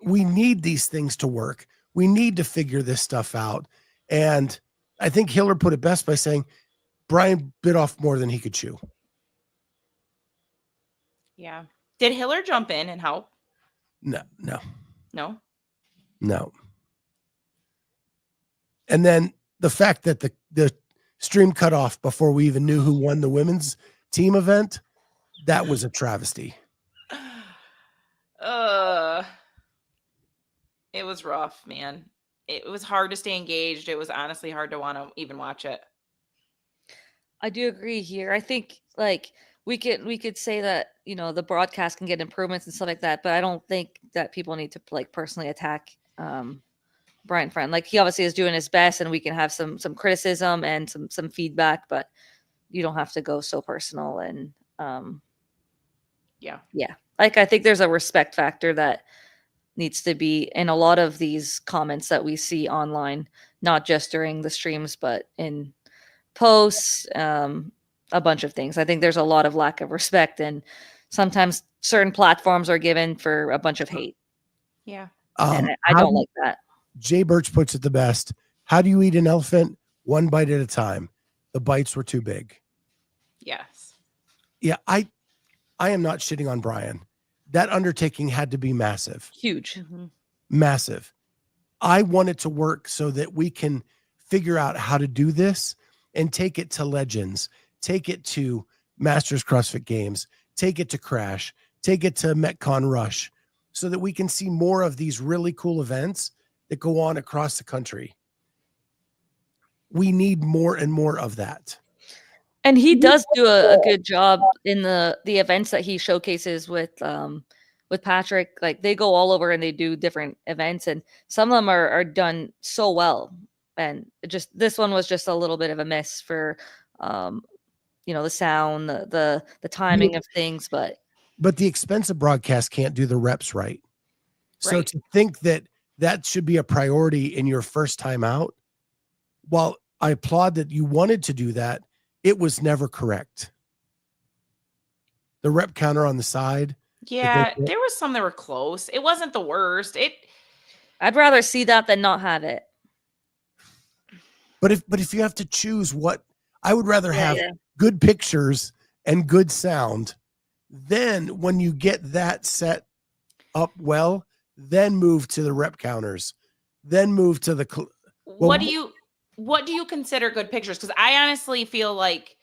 We need these things to work. We need to figure this stuff out. And I think Hiller put it best by saying Brian bit off more than he could chew. Yeah. Did Hiller jump in and help? No. And then the fact that the stream cut off before we even knew who won the women's team event, that was a travesty. It was rough, man. It was hard to stay engaged. It was honestly hard to want to even watch it. I do agree here. I think like we could say that, you know, the broadcast can get improvements and stuff like that, but I don't think that people need to like personally attack Brian Friend. Like he obviously is doing his best and we can have some criticism and some feedback, but you don't have to go so personal and yeah. Like I think there's a respect factor that needs to be in a lot of these comments that we see online, not just during the streams, but in posts, a bunch of things. I think there's a lot of lack of respect and sometimes certain platforms are given for a bunch of hate. Yeah. And I don't like that. Jay Birch puts it the best. How do you eat an elephant? One bite at a time. The bites were too big. Yes. Yeah. I am not shitting on Brian. That undertaking had to be massive. Huge. Mm-hmm. Massive. I want it to work so that we can figure out how to do this and take it to Legends, take it to Masters CrossFit Games, take it to Crash, take it to Metcon Rush, so that we can see more of these really cool events that go on across the country. We need more and more of that. And he does do a good job in the events that he showcases with Patrick. Like they go all over and they do different events, and some of them are done so well. And just this one was just a little bit of a miss for, you know, the sound, the timing of things. But the expensive broadcast can't do the reps right. So to think that should be a priority in your first time out, while I applaud that you wanted to do that, it was never correct. The rep counter on the side. Yeah, there was some that were close. It wasn't the worst. I'd rather see that than not have it. But if you have to choose what, I would rather have good pictures and good sound. Then when you get that set up well, then move to the rep counters, then move to the. What do you consider good pictures? Because I honestly feel like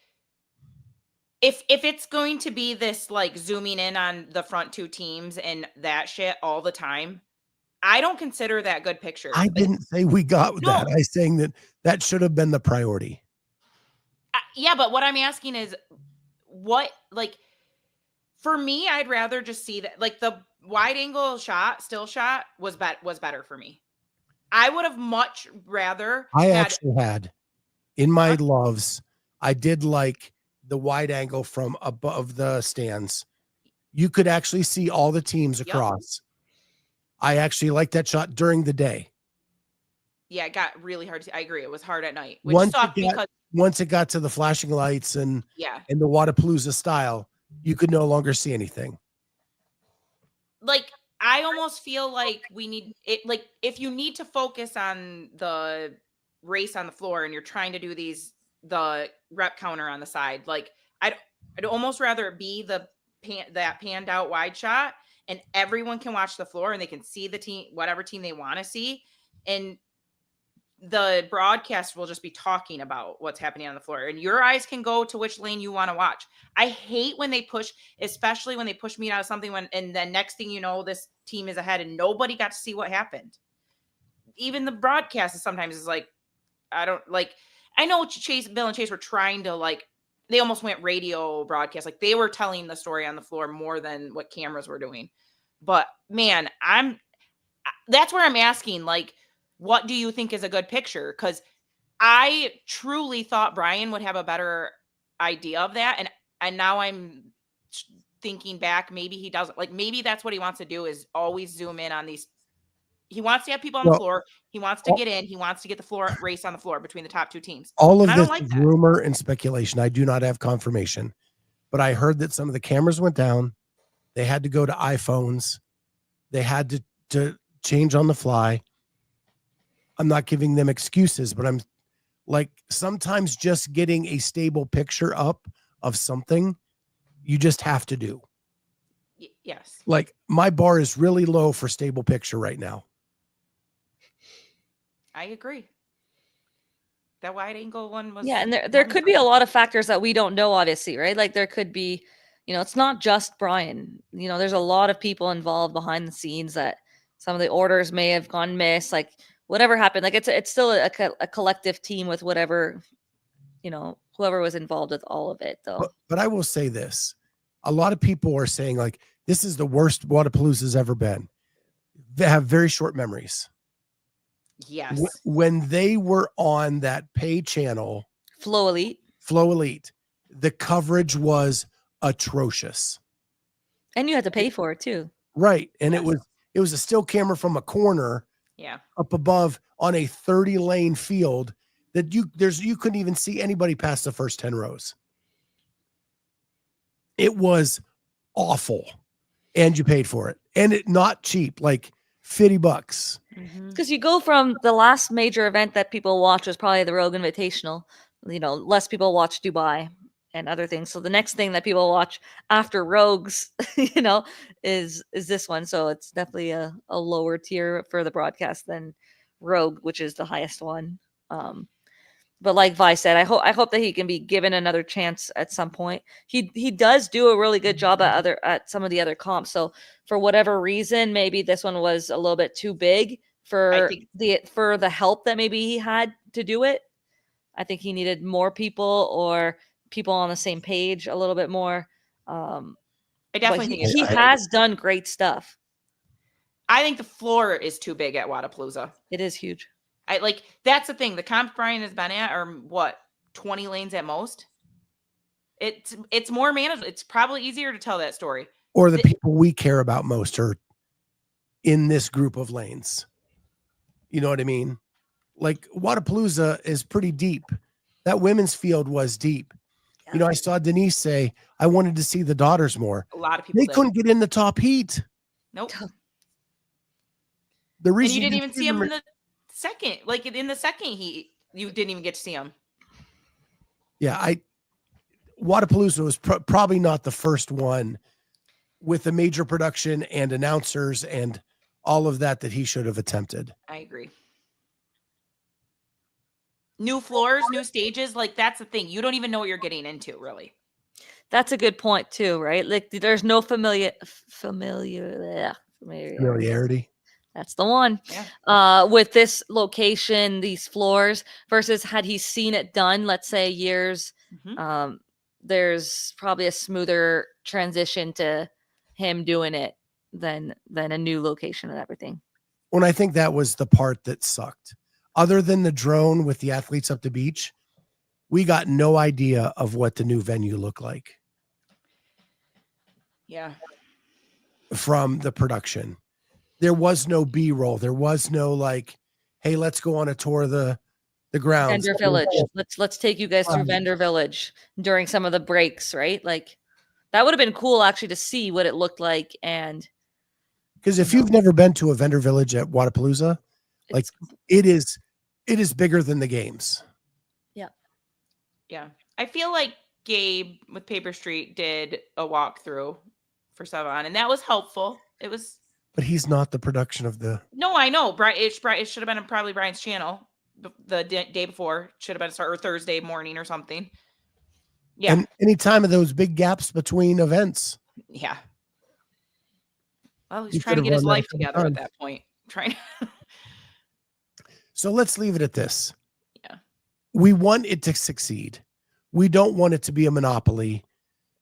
if it's going to be this like zooming in on the front two teams and that shit all the time, I don't consider that good picture. I didn't say we got that. I'm saying that should have been the priority. Yeah, but what I'm asking is what, like, for me, I'd rather just see that, like, the wide angle still shot was better for me. I would have much rather. I actually had in my loves, I did like the wide angle from above the stands. You could actually see all the teams across. I actually liked that shot during the day. Yeah, it got really hard to see. I agree. It was hard at night. Once it got to the flashing lights and the Wodapalooza style, you could no longer see anything. Like, I almost feel like we need it. Like, if you need to focus on the race on the floor and you're trying to do the rep counter on the side, like I'd almost rather it be that panned out wide shot and everyone can watch the floor and they can see the team, whatever team they want to see. And the broadcast will just be talking about what's happening on the floor and your eyes can go to which lane you want to watch. I hate when they push, especially when they push me out of something and then next thing you know, this team is ahead and nobody got to see what happened. Even the broadcast sometimes is like, I know Bill and Chase were trying to, like, they almost went radio broadcast. Like they were telling the story on the floor more than what cameras were doing. But man, that's where I'm asking, like, what do you think is a good picture? Because I truly thought Brian would have a better idea of that. And now I'm thinking back, maybe he doesn't like, maybe that's what he wants to do is always zoom in on these. He wants to have people on the floor. He wants to get in. He wants to get the floor race on the floor between the top two teams. All of I this don't like is that. rumor and speculation. I do not have confirmation, but I heard that some of the cameras went down. They had to go to iPhones. They had to change on the fly. I'm not giving them excuses, but I'm like, sometimes just getting a stable picture up of something, you just have to do. Yes. Like, my bar is really low for stable picture right now. I agree. That wide angle one was. Yeah, and there could be a lot of factors that we don't know, obviously, right? Like there could be, it's not just Brian. There's a lot of people involved behind the scenes that some of the orders may have gone miss. Like whatever happened, like it's still a collective team with whatever, whoever was involved with all of it, though. But I will say this: a lot of people are saying like this is the worst Wodapalooza's ever been. They have very short memories. Yes. When they were on that pay channel, Flow Elite, the coverage was atrocious. and you had to pay for it too. Right. And it was a still camera from a corner up above on a 30-lane field that you couldn't even see anybody past the first 10 rows. It was awful. And you paid for it. And it not cheap, like $50. Because you go from the last major event that people watch was probably the Rogue Invitational. Less people watch Dubai and other things. So the next thing that people watch after Rogues, is this one. So it's definitely a lower tier for the broadcast than Rogue, which is the highest one. But like Vi said, I hope that he can be given another chance at some point. He does do a really good job at some of the other comps. So for whatever reason, maybe this one was a little bit too big for the help that maybe he had to do it. I think he needed more people or people on the same page a little bit more. I definitely think he has done great stuff. I think the floor is too big at Wodapalooza. It is huge. That's the thing. The comps Brian has been at are what, 20 lanes at most. It's more manageable. It's probably easier to tell that story. Or the people we care about most are in this group of lanes. You know what I mean? Like Wodapalooza is pretty deep. That women's field was deep. Yeah. I saw Denise say, I wanted to see the daughters more. A lot of people couldn't get in the top heat. Nope. The reason you didn't even see them in the second, like in the second heat, you didn't even get to see them. Yeah, Wodapalooza was probably not the first one with a major production and announcers and all of that he should have attempted. I agree. New floors, new stages, like that's the thing. You don't even know what you're getting into, really. That's a good point too, right? Like there's no familiarity. That's the one. Yeah. With this location, these floors versus had he seen it done, let's say years, there's probably a smoother transition to him doing it than a new location and everything. Well, I think that was the part that sucked. Other than the drone with the athletes up the beach, we got no idea of what the new venue looked like. Yeah. From the production. There was no B-roll. There was no like, hey, let's go on a tour of the grounds. Vendor Village. Let's take you guys through Vendor Village during some of the breaks, right? Like that would have been cool actually to see what it looked like. And because if you've never been to a Vendor Village at Wodapalooza, like it is bigger than the games. Yeah. Yeah. I feel like Gabe with Paper Street did a walkthrough for Savon, and that was helpful. It was. But he's not the production of the. No, I know. It should have been probably Brian's channel the day before. Should have been or Thursday morning or something. Yeah. And any time of those big gaps between events. Yeah. Well, he's trying to get his life together at that point. So let's leave it at this. Yeah. We want it to succeed. We don't want it to be a monopoly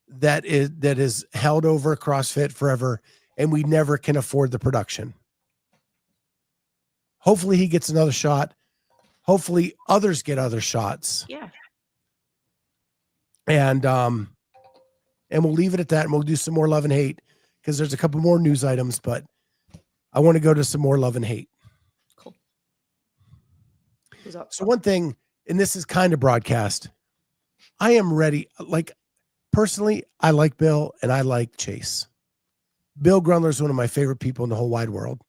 that is held over CrossFit forever and we never can afford the production. Hopefully he gets another shot. Hopefully others get other shots. Yeah. And And we'll leave it at that, and we'll do some more love and hate because there's a couple more news items, but I want to go to some more love and hate. Cool. So one thing, and this is kind of broadcast, I am ready. Like, personally, I like Bill and I like Chase. Bill Grundler is one of my favorite people in the whole wide world.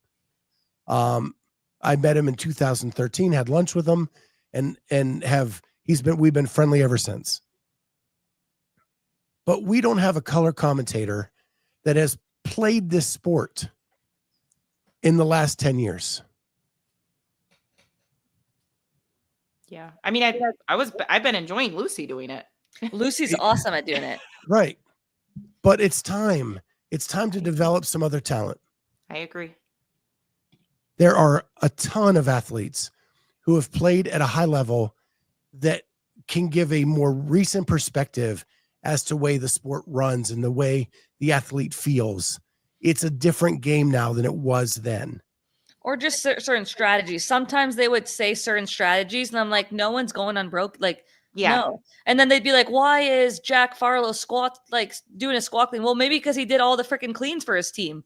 I met him in 2013, had lunch with him, and we've been friendly ever since. But we don't have a color commentator that has played this sport in the last 10 years. Yeah. I mean, I've been enjoying Lucy doing it. Lucy's awesome at doing it. Right. But it's time. It's time to develop some other talent. I agree. There are a ton of athletes who have played at a high level that can give a more recent perspective as to the way the sport runs and the way the athlete feels. It's a different game now than it was then. Or just certain strategies. Sometimes they would say certain strategies, and I'm like, no one's going unbroke. Like, Yeah. no. And then they'd be like, why is Jack Farlow doing a squat clean? Well, maybe because he did all the freaking cleans for his team.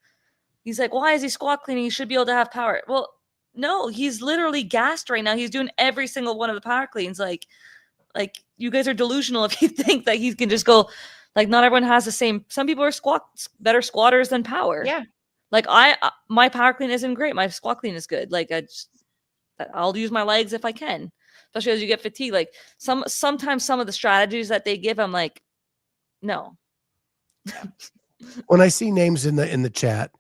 He's like, why is he squat cleaning? He should be able to have power. Well, no, he's literally gassed right now. He's doing every single one of the power cleans. Like you guys are delusional if you think that he can just go. Like, not everyone has the same. Some people are better squatters than power. Yeah. Like my power clean isn't great. My squat clean is good. Like I'll use my legs if I can, especially as you get fatigued. Like sometimes some of the strategies that they give, I'm like, no. When I see names in the chat,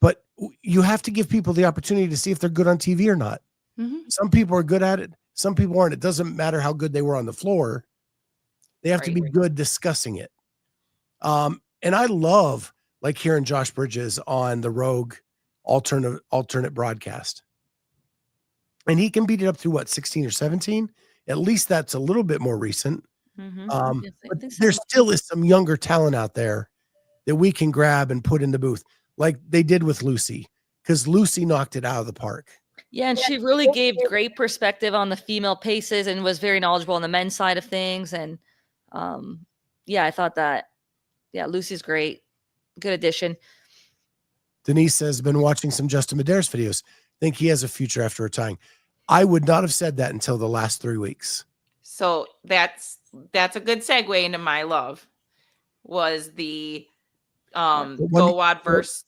but you have to give people the opportunity to see if they're good on TV or not. Mm-hmm. Some people are good at it. Some people aren't. It doesn't matter how good they were on the floor. They have to be good discussing it. And I love like hearing Josh Bridges on the Rogue alternate broadcast. And he can beat it up through 16 or 17. At least that's a little bit more recent. Mm-hmm. But there still is some younger talent out there that we can grab and put in the booth like they did with Lucy, because Lucy knocked it out of the park. Yeah, and she really gave great perspective on the female paces and was very knowledgeable on the men's side of things. And I thought that, Lucy's great. Good addition. Denise says, been watching some Justin Medeiros videos. Think he has a future after retiring. I would not have said that until the last 3 weeks. So that's a good segue into my love was the Go Wad verse.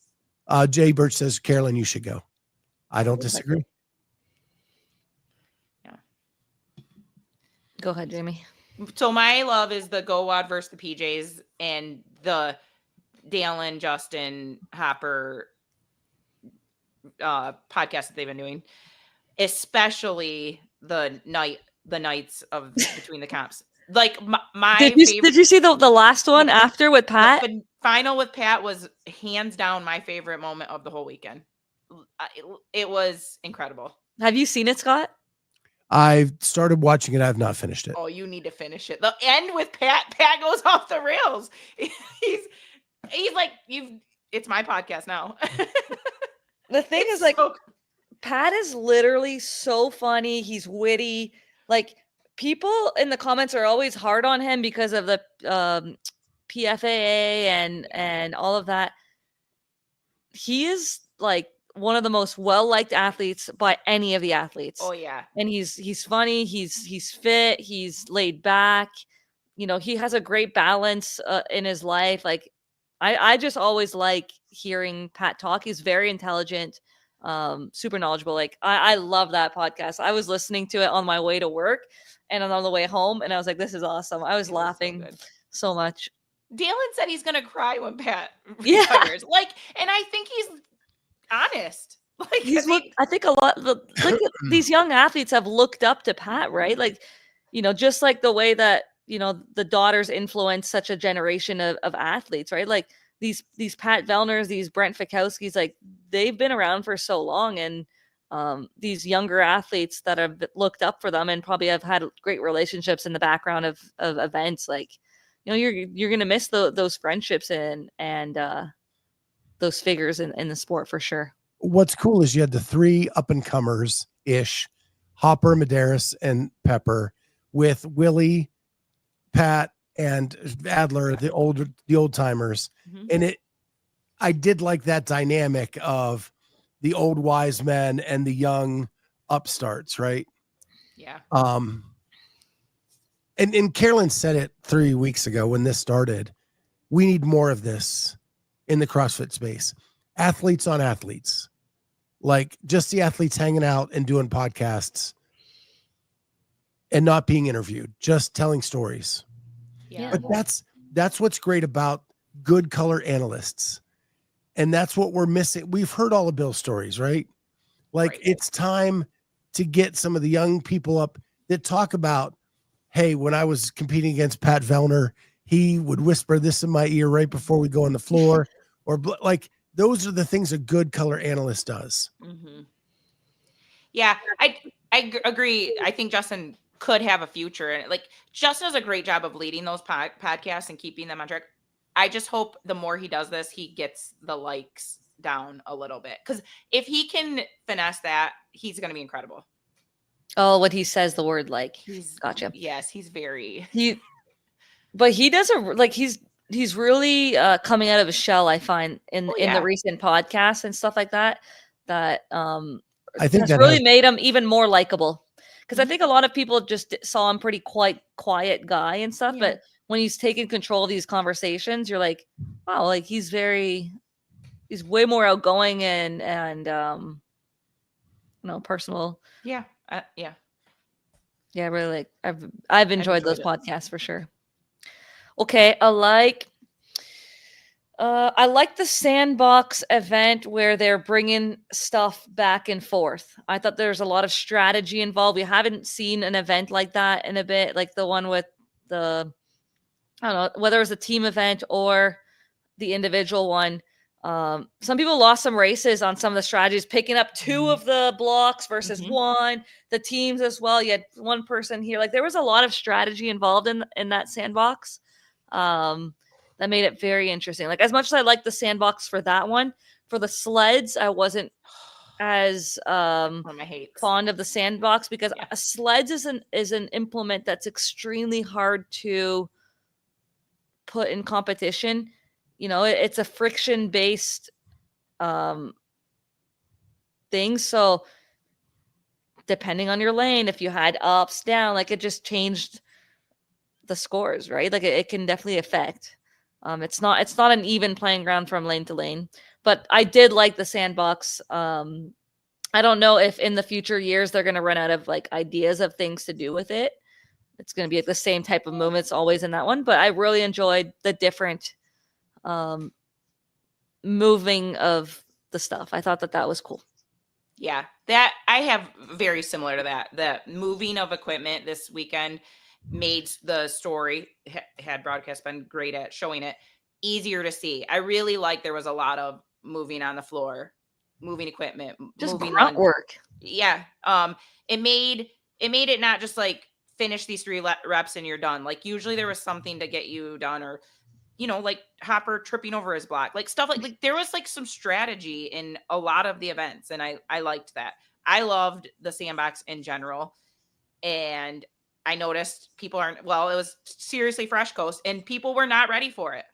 Jay Birch says, Carolyne, you should go. I don't disagree. Yeah. Go ahead, Jamie. So my love is the Go Wad versus the PJs and the Dalen, Justin, Hopper podcast that they've been doing, especially the nights of between the comps. Like my favorite. Did you see the last one after with Pat? The final with Pat was hands down my favorite moment of the whole weekend. It was incredible. Have you seen it, Scott? I've started watching it. I have not finished it. Oh, you need to finish it. The end with Pat goes off the rails. He's like, it's my podcast now. The thing is, like, Pat is literally so funny. He's witty. Like, people in the comments are always hard on him because of the PFAA and all of that. He is like one of the most well-liked athletes by any of the athletes. Oh yeah. And he's funny, he's fit, he's laid back. You know, he has a great balance in his life. Like I just always like hearing Pat talk. He's very intelligent, super knowledgeable. Like I love that podcast. I was listening to it on my way to work and on the way home, and I was like, this is awesome. I was laughing so much. Dalen said he's gonna cry when Pat retires. Like, and I think he's honest. Like, I think a lot of these young athletes have looked up to Pat, right? Like, you know, just like the way that, you know, the daughters influence such a generation of athletes, right? Like these Pat Vellners, these Brent Fikowskis, like they've been around for so long, and these younger athletes that have looked up for them and probably have had great relationships in the background of events. Like, you know, you're gonna miss those friendships and those figures in the sport for sure. What's cool is you had the three up and comers ish, Hopper, Medeiros, and Pepper, with Willie, Pat, and Adler, the old timers. Mhm. And I did like that dynamic of the old wise men and the young upstarts, right? Yeah. And Carolyne said it 3 weeks ago when this started. We need more of this in the CrossFit space. Athletes on athletes, like just the athletes hanging out and doing podcasts and not being interviewed, just telling stories. Yeah. But that's what's great about good color analysts. And that's what we're missing. We've heard all of Bill's stories, right? Like Right. it's time to get some of the young people up that talk about, hey, when I was competing against Pat Vellner, he would whisper this in my ear right before we go on the floor, or like those are the things a good color analyst does. Mm-hmm. Yeah, I agree. I think Justin could have a future, and like Justin does a great job of leading those podcasts and keeping them on track. I just hope the more he does this, he gets the likes down a little bit, because if he can finesse that, he's going to be incredible. Oh, when he says the word like, gotcha. Yes, he's very. But he does he's really coming out of his shell, I find, in the recent podcasts and stuff like that. That I think has that really made him even more likable. Because I think a lot of people just saw him pretty quiet guy and stuff, but when he's taking control of these conversations, you're like, wow, like he's way more outgoing and personal. Yeah. Yeah, really. I've enjoyed those podcasts for sure. Okay, I like the sandbox event where they're bringing stuff back and forth. I thought there's a lot of strategy involved. We haven't seen an event like that in a bit, like the one with I don't know, whether it was a team event or the individual one. Some people lost some races on some of the strategies, picking up 2 of the blocks versus 1, the teams as well. You had one person here. Like there was a lot of strategy involved in that sandbox. That made it very interesting. Like as much as I like the sandbox for that one, for the sleds, I wasn't as one of my hates. fond of the sandbox, because sleds is an implement that's extremely hard to put in competition. You know, it's a friction based thing. So depending on your lane, if you had ups, down, like it just changed the scores, right? Like it can definitely affect. It's not an even playing ground from lane to lane, but I did like the sandbox. I don't know if in the future years they're going to run out of like ideas of things to do with it. It's going to be like the same type of movements always in that one, but I really enjoyed the different moving of the stuff. I thought that was cool. Yeah, that I have very similar to that. The moving of equipment this weekend made the story, had broadcast been great at showing it, easier to see. I really like there was a lot of moving on the floor, moving equipment, just moving grunt work. Yeah. It made it not just like finish these 3 reps and you're done. Like usually there was something to get you done, or like Hopper tripping over his block, like stuff like there was like some strategy in a lot of the events. And I liked that. I loved the sandbox in general. And I noticed people it was seriously Fresh Coast and people were not ready for it.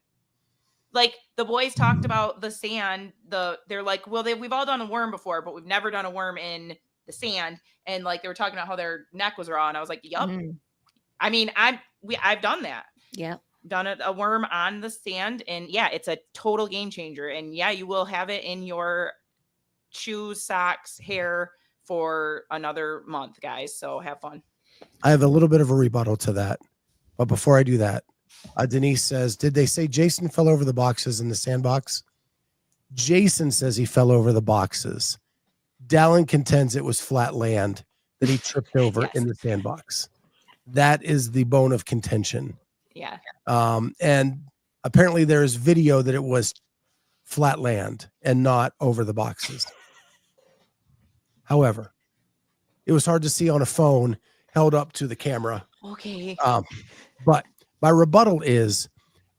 Like the boys talked about the sand, they're like, well, we've all done a worm before, but we've never done a worm in the sand. And like, they were talking about how their neck was raw. And I was like, yup. I mean, I've done that. Yeah. Done a worm on the sand, and it's a total game changer. And you will have it in your shoes, socks, hair for another month, guys. So have fun. I have a little bit of a rebuttal to that. But before I do that, Denise says, did they say Jason fell over the boxes in the sandbox? Jason says he fell over the boxes. Dallin contends it was flat land that he tripped over in the sandbox. That is the bone of contention. Yeah. And apparently there's video that it was flat land and not over the boxes. However, it was hard to see on a phone held up to the camera. Okay. But my rebuttal is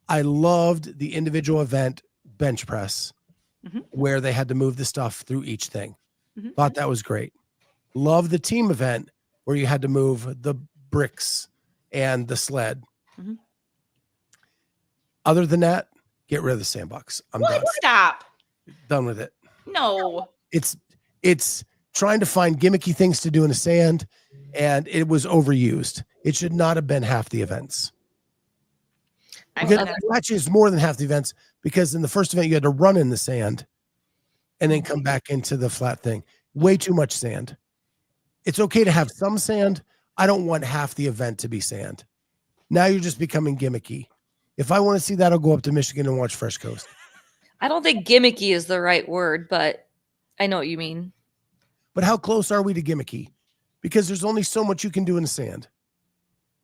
I loved the individual event bench press where they had to move the stuff through each thing. Thought that was great. Love the team event where you had to move the bricks and the sled. Other than that, get rid of the sandbox. I'm What? done. Stop. Done with it. No. It's trying to find gimmicky things to do in the sand, and it was overused. It should not have been half the events. Actually, it's more than half the events, because in the first event you had to run in the sand and then come back into the flat thing. Way too much sand. It's okay to have some sand. I don't want half the event to be sand. Now you're just becoming gimmicky. If I want to see that, I'll go up to Michigan and watch Fresh Coast. I don't think gimmicky is the right word, but I know what you mean. But how close are we to gimmicky? Because there's only so much you can do in the sand.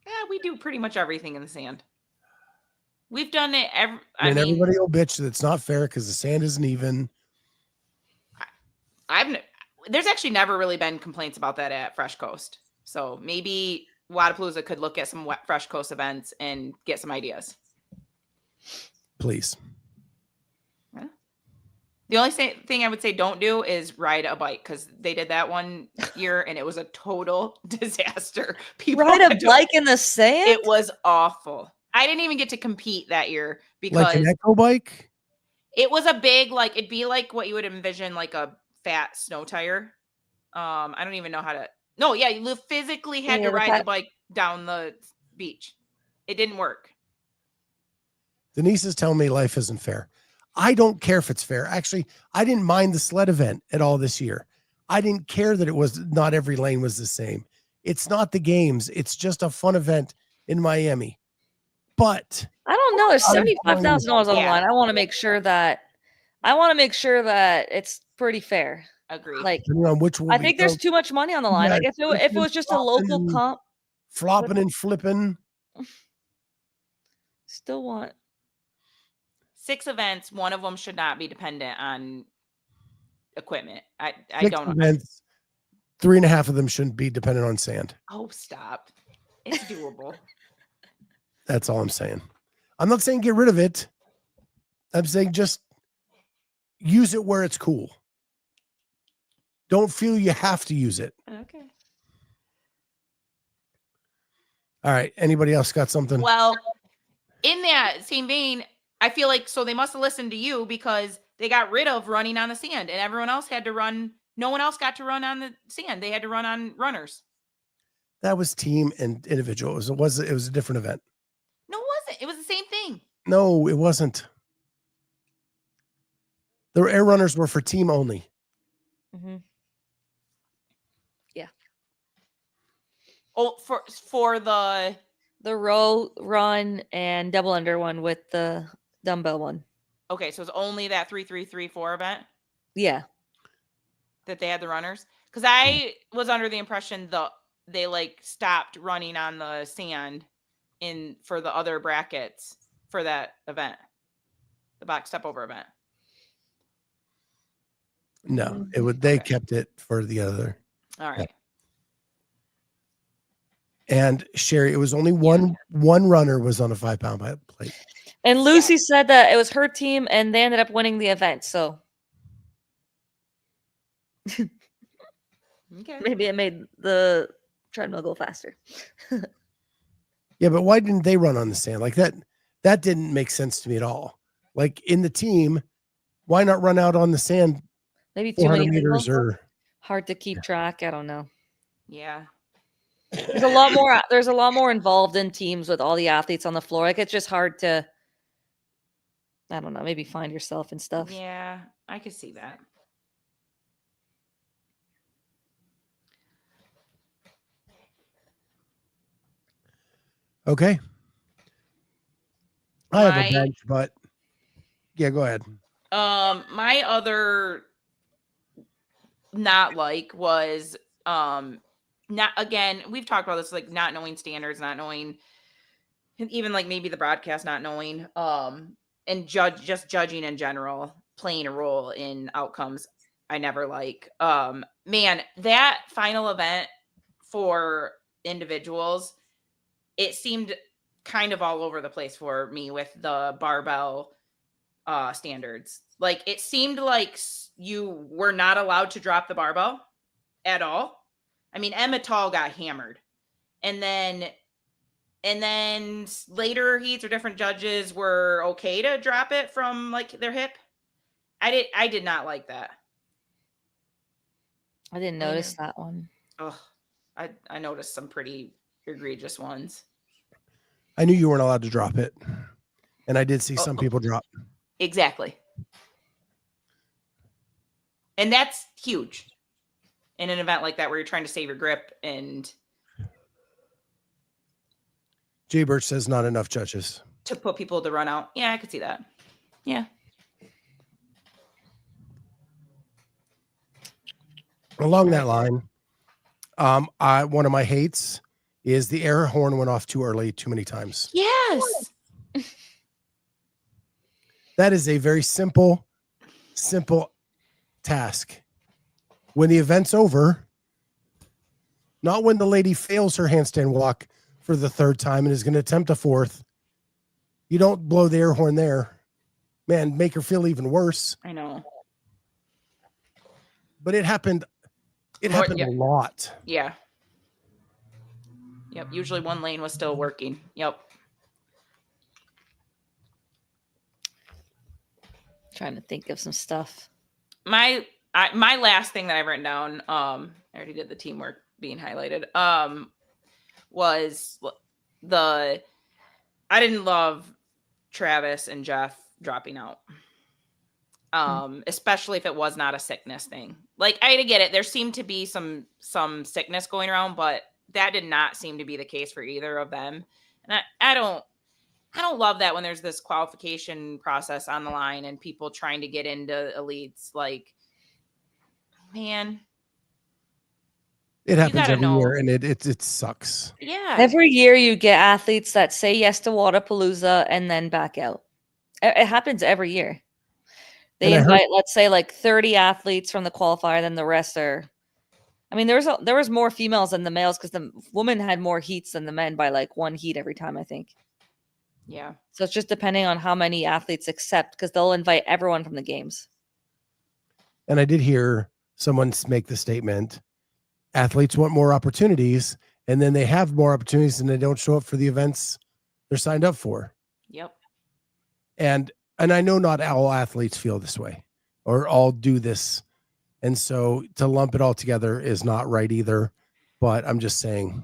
Yeah, we do pretty much everything in the sand. We've done it. Everybody will bitch that it's not fair because the sand isn't even. There's actually never really been complaints about that at Fresh Coast. So maybe Wodapalooza could look at some Fresh Coast events and get some ideas. Please. Yeah. The only thing I would say don't do is ride a bike, because they did that one year and it was a total disaster. People ride a bike in the sand? It was awful. I didn't even get to compete that year because like an echo bike. It was a big, like, it'd be like what you would envision, like a fat snow tire. I don't even know how to. No, yeah, you physically had to ride the bike down the beach. It didn't work. Denise is telling me life isn't fair. I don't care if it's fair. Actually, I didn't mind the sled event at all this year. I didn't care that it was not every lane was the same. It's not the games. It's just a fun event in Miami. But I don't know. There's $75,000 on the line. I want to make sure that it's pretty fair. Agree. Like, on which one I think there's too much money on the line. Like if it was just a local comp, flopping and flipping. Still want 6 events. One of them should not be dependent on equipment. I don't know. Events, 3.5 of them shouldn't be dependent on sand. Oh, stop. It's doable. That's all I'm saying. I'm not saying get rid of it. I'm saying just use it where it's cool. Don't feel you have to use it. Okay. All right. Anybody else got something? Well, in that same vein, I feel like they must have listened to you, because they got rid of running on the sand and everyone else had to run. No one else got to run on the sand. They had to run on runners. That was team and individual. It was a different event. No, it wasn't. It was the same thing. No, it wasn't. The air runners were for team only. Mm-hmm. Yeah. Oh, for the row, run, and double under one with the dumbbell one. Okay, so it's only that 3-3-3-4 event? Yeah. That they had the runners? Because I was under the impression they like stopped running on the sand for the other brackets for that event. The box step over event. No, they kept it for the other. All right. Yeah. And Sherry, it was only one runner was on a 5-pound plate. And Lucy said that it was her team and they ended up winning the event. So Okay. Maybe it made the treadmill go faster. Yeah, but why didn't they run on the sand like that? That didn't make sense to me at all. Like in the team, why not run out on the sand? Maybe too many meters people. or Hard to keep track. I don't know. Yeah. There's a lot more involved in teams with all the athletes on the floor. Like it's just hard to, I don't know, maybe find yourself and stuff. Yeah, I could see that. Okay. I have a bench, but yeah, go ahead. My other not like was not, again, we've talked about this, like not knowing standards, not knowing, even like maybe the broadcast not knowing, and judging in general, playing a role in outcomes. I never like. Man, that final event for individuals, it seemed kind of all over the place for me with the barbell standards. Like it seemed like you were not allowed to drop the barbell at all. I mean, Emma Tall got hammered, and then And then later heats or different judges were okay to drop it from like their hip. I did not like that. I didn't notice that one. Ugh. I noticed some pretty egregious ones. I knew you weren't allowed to drop it. And I did see some people drop. Exactly. And that's huge in an event like that where you're trying to save your grip. And Jay Birch says not enough judges. To put people to run out. Yeah, I could see that. Yeah. Along that line, one of my hates is the air horn went off too early too many times. Yes. That is a very simple task. When the event's over, not when the lady fails her handstand walk for the third time and is going to attempt a fourth, you don't blow the air horn there. Man, make her feel even worse. I know. But it happened. It happened a lot. Yeah. Yep. Usually one lane was still working. Yep. Trying to think of some stuff. My last thing that I've written down, I already did the teamwork being highlighted, was I didn't love Travis and Jeff dropping out. Especially if it was not a sickness thing. Like, I get it. There seemed to be some sickness going around, but that did not seem to be the case for either of them. And I don't love that when there's this qualification process on the line and people trying to get into elites. Like, man, it happens every year, and it sucks. Yeah. Every year you get athletes that say yes to Wodapalooza and then back out. It happens every year. They invite, let's say, like 30 athletes from the qualifier, then the rest are. I mean, there was more females than the males because the women had more heats than the men by like one heat every time, I think. Yeah. So it's just depending on how many athletes accept, because they'll invite everyone from the games. And I did hear someone make the statement, athletes want more opportunities, and then they have more opportunities and they don't show up for the events they're signed up for. Yep. And I know not all athletes feel this way or all do this. And so to lump it all together is not right either. But I'm just saying.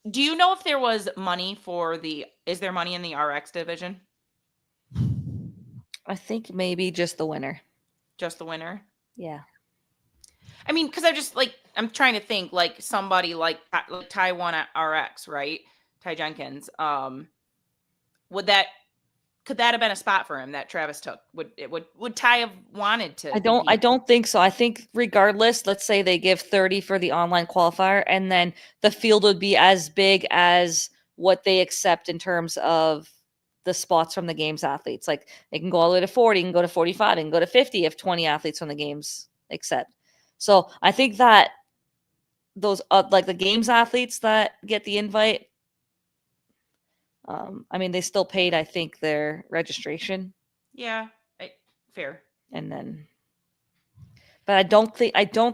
Do you know if there was money is there money in the RX division? I think maybe just the winner. Just the winner? Yeah. I mean, because I'm trying to think like somebody like Ty won at RX, right? Ty Jenkins. Could that have been a spot for him that Travis took? Would Ty have wanted to? I don't think so. I think regardless, let's say they give 30 for the online qualifier, and then the field would be as big as what they accept in terms of the spots from the games athletes. Like they can go all the way to 40, can go to 45, and go to 50 if 20 athletes from the games accept. So I think that those like the games athletes that get the invite, I mean, they still paid, I think, their registration. Yeah, fair. And then, but I don't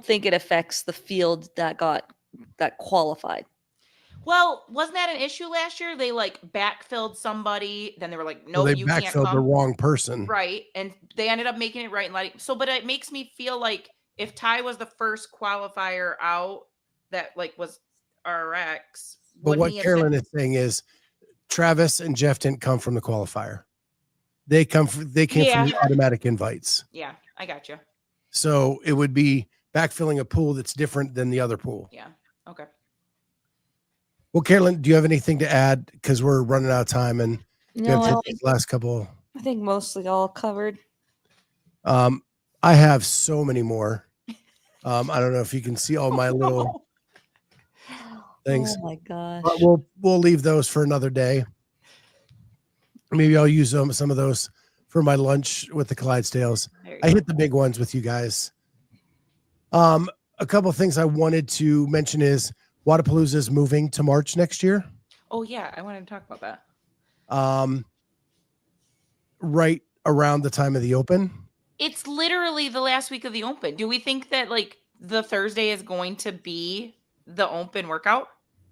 think it affects the field that qualified. Well, wasn't that an issue last year? They like backfilled somebody, then they were like, "No, you can't come." They backfilled the wrong person, right? And they ended up making it right and letting. So, but it makes me feel like if Ty was the first qualifier out, that like was RX. But what Carolyne is saying is, Travis and Jeff didn't come from the qualifier. They came from the automatic invites. Yeah, I got you. So it would be backfilling a pool that's different than the other pool. Yeah. Okay. Well, Carolyne, do you have anything to add? Because we're running out of time, and last couple. I think mostly all covered. I have so many more. I don't know if you can see all my little things. Oh my gosh. But we'll leave those for another day. Maybe I'll use some of those for my lunch with the Clydesdales. I hit the big ones with you guys. A couple of things I wanted to mention is Wodapalooza is moving to March next year. Oh yeah, I wanted to talk about that. Right around the time of the Open. It's literally the last week of the Open. Do we think that like the Thursday is going to be the Open workout?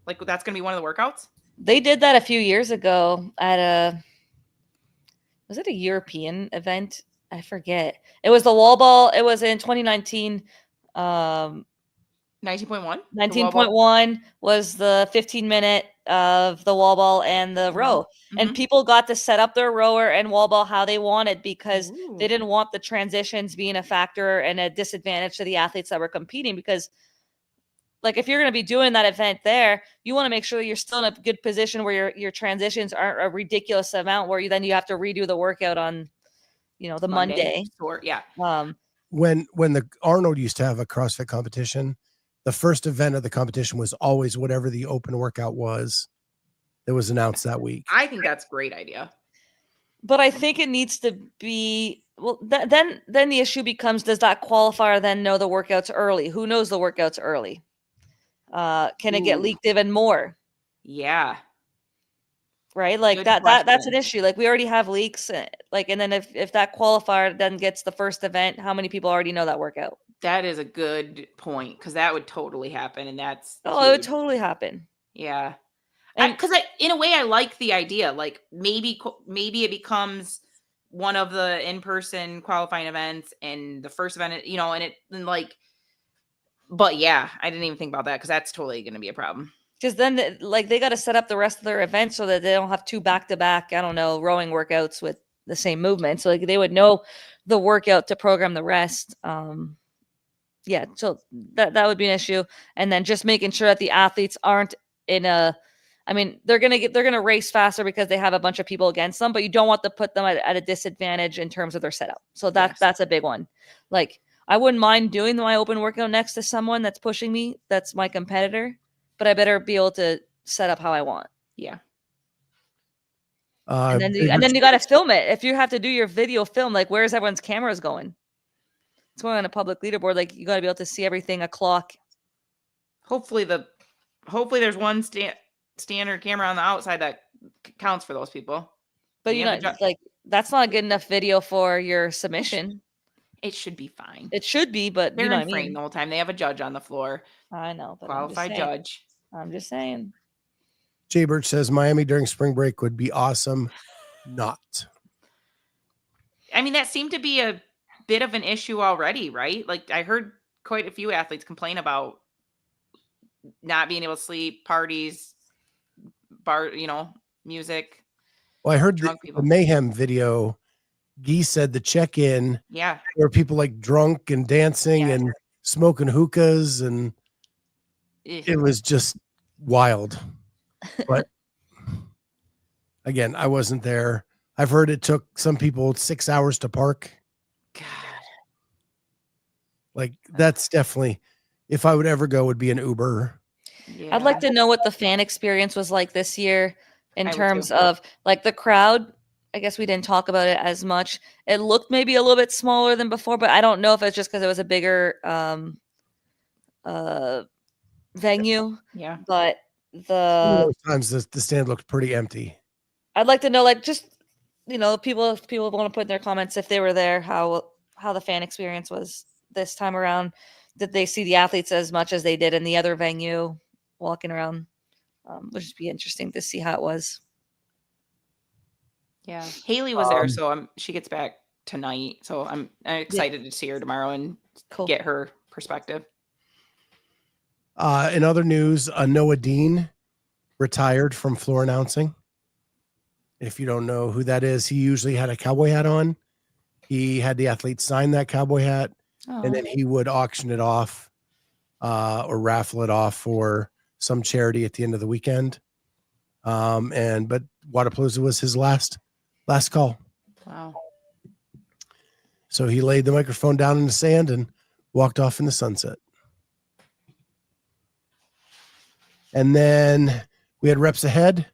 Like that's going to be one of the workouts? They did that a few years ago at was it a European event? I forget. It was the wall ball. It was in 2019. 19.1? 19.1 was the 15-minute of the wall ball and the row. And people got to set up their rower and wall ball how they wanted because they didn't want the transitions being a factor and a disadvantage to the athletes that were competing. Because like if you're going to be doing that event there, you want to make sure that you're still in a good position where your transitions aren't a ridiculous amount where you have to redo the workout on, the Monday. Or, yeah. When the Arnold used to have a CrossFit competition, the first event of the competition was always whatever the open workout was that was announced that week. I think that's a great idea. But I think it needs to be then the issue becomes, does that qualifier then know the workouts early? Who knows the workouts early? Can it get leaked even more? Yeah. Right? Like that's an issue. Like we already have leaks. Like, and then if that qualifier then gets the first event, how many people already know that workout? That is a good point because that would totally happen, and that's it would totally happen. Yeah, because in a way I like the idea. Like maybe it becomes one of the in-person qualifying events, and the first event, But yeah, I didn't even think about that because that's totally going to be a problem. Because then, they got to set up the rest of their events so that they don't have two back-to-back, I don't know, rowing workouts with the same movement. So they would know the workout to program the rest. Yeah, so that would be an issue. And then just making sure that the athletes aren't in they're gonna race faster because they have a bunch of people against them, but you don't want to put them at a disadvantage in terms of their setup. So that's a big one. Like I wouldn't mind doing my open workout next to someone that's pushing me, that's my competitor, but I better be able to set up how I want. Yeah. And then you got to film it. If you have to do your video film, like where's everyone's cameras going? It's going on a public leaderboard. Like you got to be able to see everything, a clock. Hopefully there's one standard camera on the outside that counts for those people. But that's not a good enough video for your submission. It should be fine. It should be, but they're in frame the whole time. They have a judge on the floor. I know, but qualified judge. I'm just saying. Jay Birch says Miami during spring break would be awesome. Not. I mean, that seemed to be a bit of an issue already, right? Like I heard quite a few athletes complain about not being able to sleep, parties, music. Well, I heard the Mayhem video. Guy said the check-in, where people like drunk and dancing and smoking hookahs, and it was just wild. But again, I wasn't there. I've heard it took some people 6 hours to park. God. Like that's definitely, if I would ever go, would be an Uber. Yeah. I'd like to know what the fan experience was like this year in terms of like the crowd. I guess we didn't talk about it as much. It looked maybe a little bit smaller than before, but I don't know if it's just because it was a bigger venue. Yeah. But those times the stand looked pretty empty. I'd like to know, like, just people want to put in their comments if they were there, how the fan experience was this time around. Did they see the athletes as much as they did in the other venue walking around? Would just be interesting to see how it was. Yeah, Haley was there, so she gets back tonight. So I'm excited to see her tomorrow and get her perspective. In other news, Noah Dean retired from floor announcing. If you don't know who that is, he usually had a cowboy hat on. He had the athletes sign that cowboy hat, and then he would auction it off or raffle it off for some charity at the end of the weekend. But Wodapalooza was his last call. Wow. So he laid the microphone down in the sand and walked off in the sunset. And then we had reps ahead,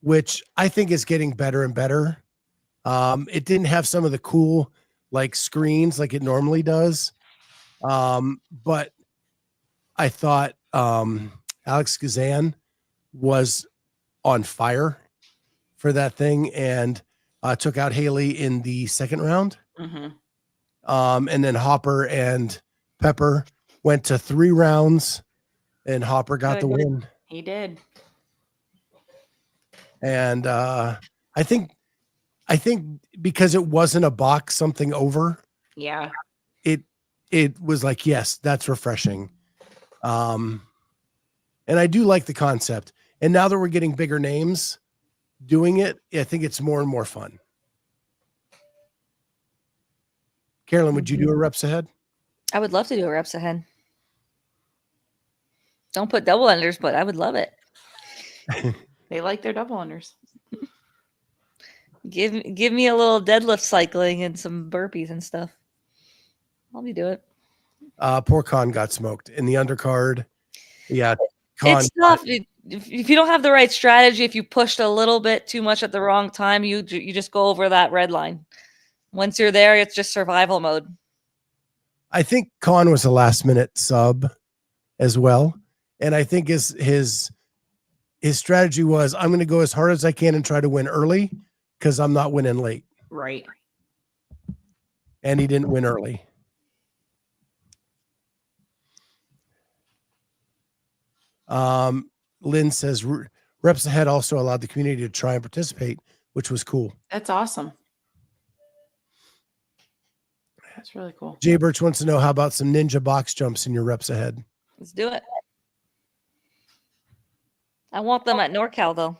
which I think is getting better and better. It didn't have some of the cool like screens like it normally does. But I thought Alex Gazan was on fire for that thing and took out Haley in the second round. Mm-hmm. And then Hopper and Pepper went to 3 rounds and Hopper got the win. He did. And I think because it wasn't a box something over, Yeah. it was like, yes, that's refreshing. And I do like the concept. And now that we're getting bigger names doing it, I think it's more and more fun. Carolyne, would you do a reps ahead? I would love to do a reps ahead. Don't put double unders, but I would love it. They like their double unders. Give me a little deadlift cycling and some burpees and stuff. I'll be doing it. Poor Con got smoked in the undercard. Yeah, Con. It's tough. If you don't have the right strategy, if you pushed a little bit too much at the wrong time, you just go over that red line. Once you're there, it's just survival mode. I think Con was a last minute sub as well. And I think his strategy was, I'm going to go as hard as I can and try to win early because I'm not winning late. Right. And he didn't win early. Lynn says reps ahead also allowed the community to try and participate, which was cool. That's awesome. That's really cool. Jay Birch wants to know, how about some ninja box jumps in your reps ahead? Let's do it. I want them at NorCal, though.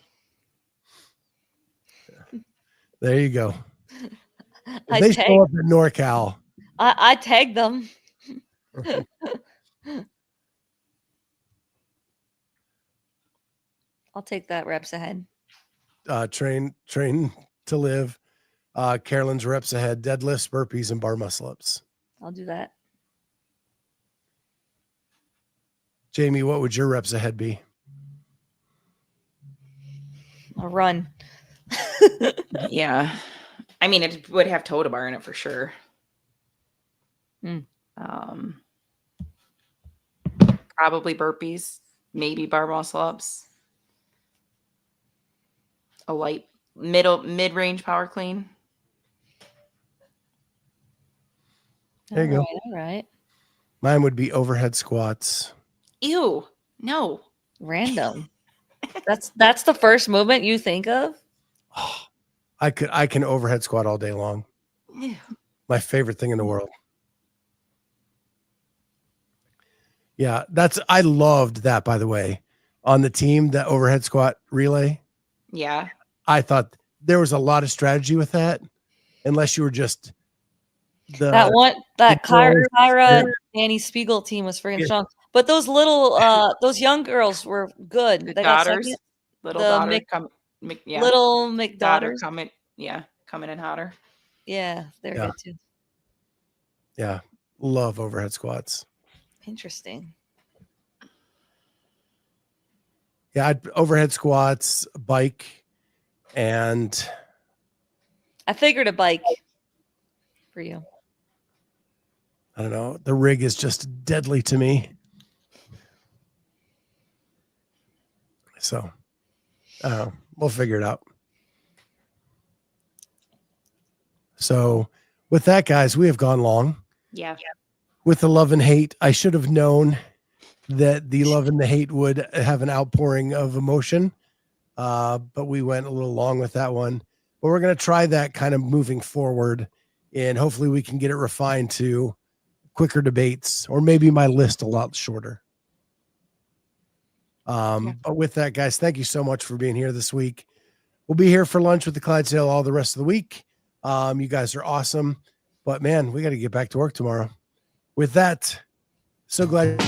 There you go. If they show up at NorCal. I tagged them. I'll take that reps ahead. Train to live. Carolyne's reps ahead, deadlifts, burpees, and bar muscle ups. I'll do that. Jamie, what would your reps ahead be? A run. Yeah. I mean, it would have toe to bar in it for sure. Probably burpees, maybe bar muscle ups. A light mid-range power clean. There you go. All right. Mine would be overhead squats. Ew. No. Random. That's the first movement you think of? Oh, I can overhead squat all day long. Ew. My favorite thing in the world. Yeah, I loved that, by the way, on the team, that overhead squat relay. Yeah. I thought there was a lot of strategy with that, unless you were just that Kyra Danny Spiegel team was freaking strong. But those little those young girls were good. The they daughters, got little McDaughters coming in hotter. Yeah, they're good too. Yeah, love overhead squats. Interesting. Yeah, I'd overhead squats, bike, and I figured a bike for you. I don't know. The rig is just deadly to me. So, we'll figure it out. So, with that, guys, we have gone long. Yeah. With the love and hate, I should have known that the love and the hate would have an outpouring of emotion, but we went a little long with that one. But we're going to try that kind of moving forward, and hopefully we can get it refined to quicker debates, or maybe my list a lot shorter. But with that, guys, thank you so much for being here this week. We'll be here for lunch with the Clydesdale all the rest of the week. You guys are awesome, but man, we got to get back to work tomorrow. With that, so glad.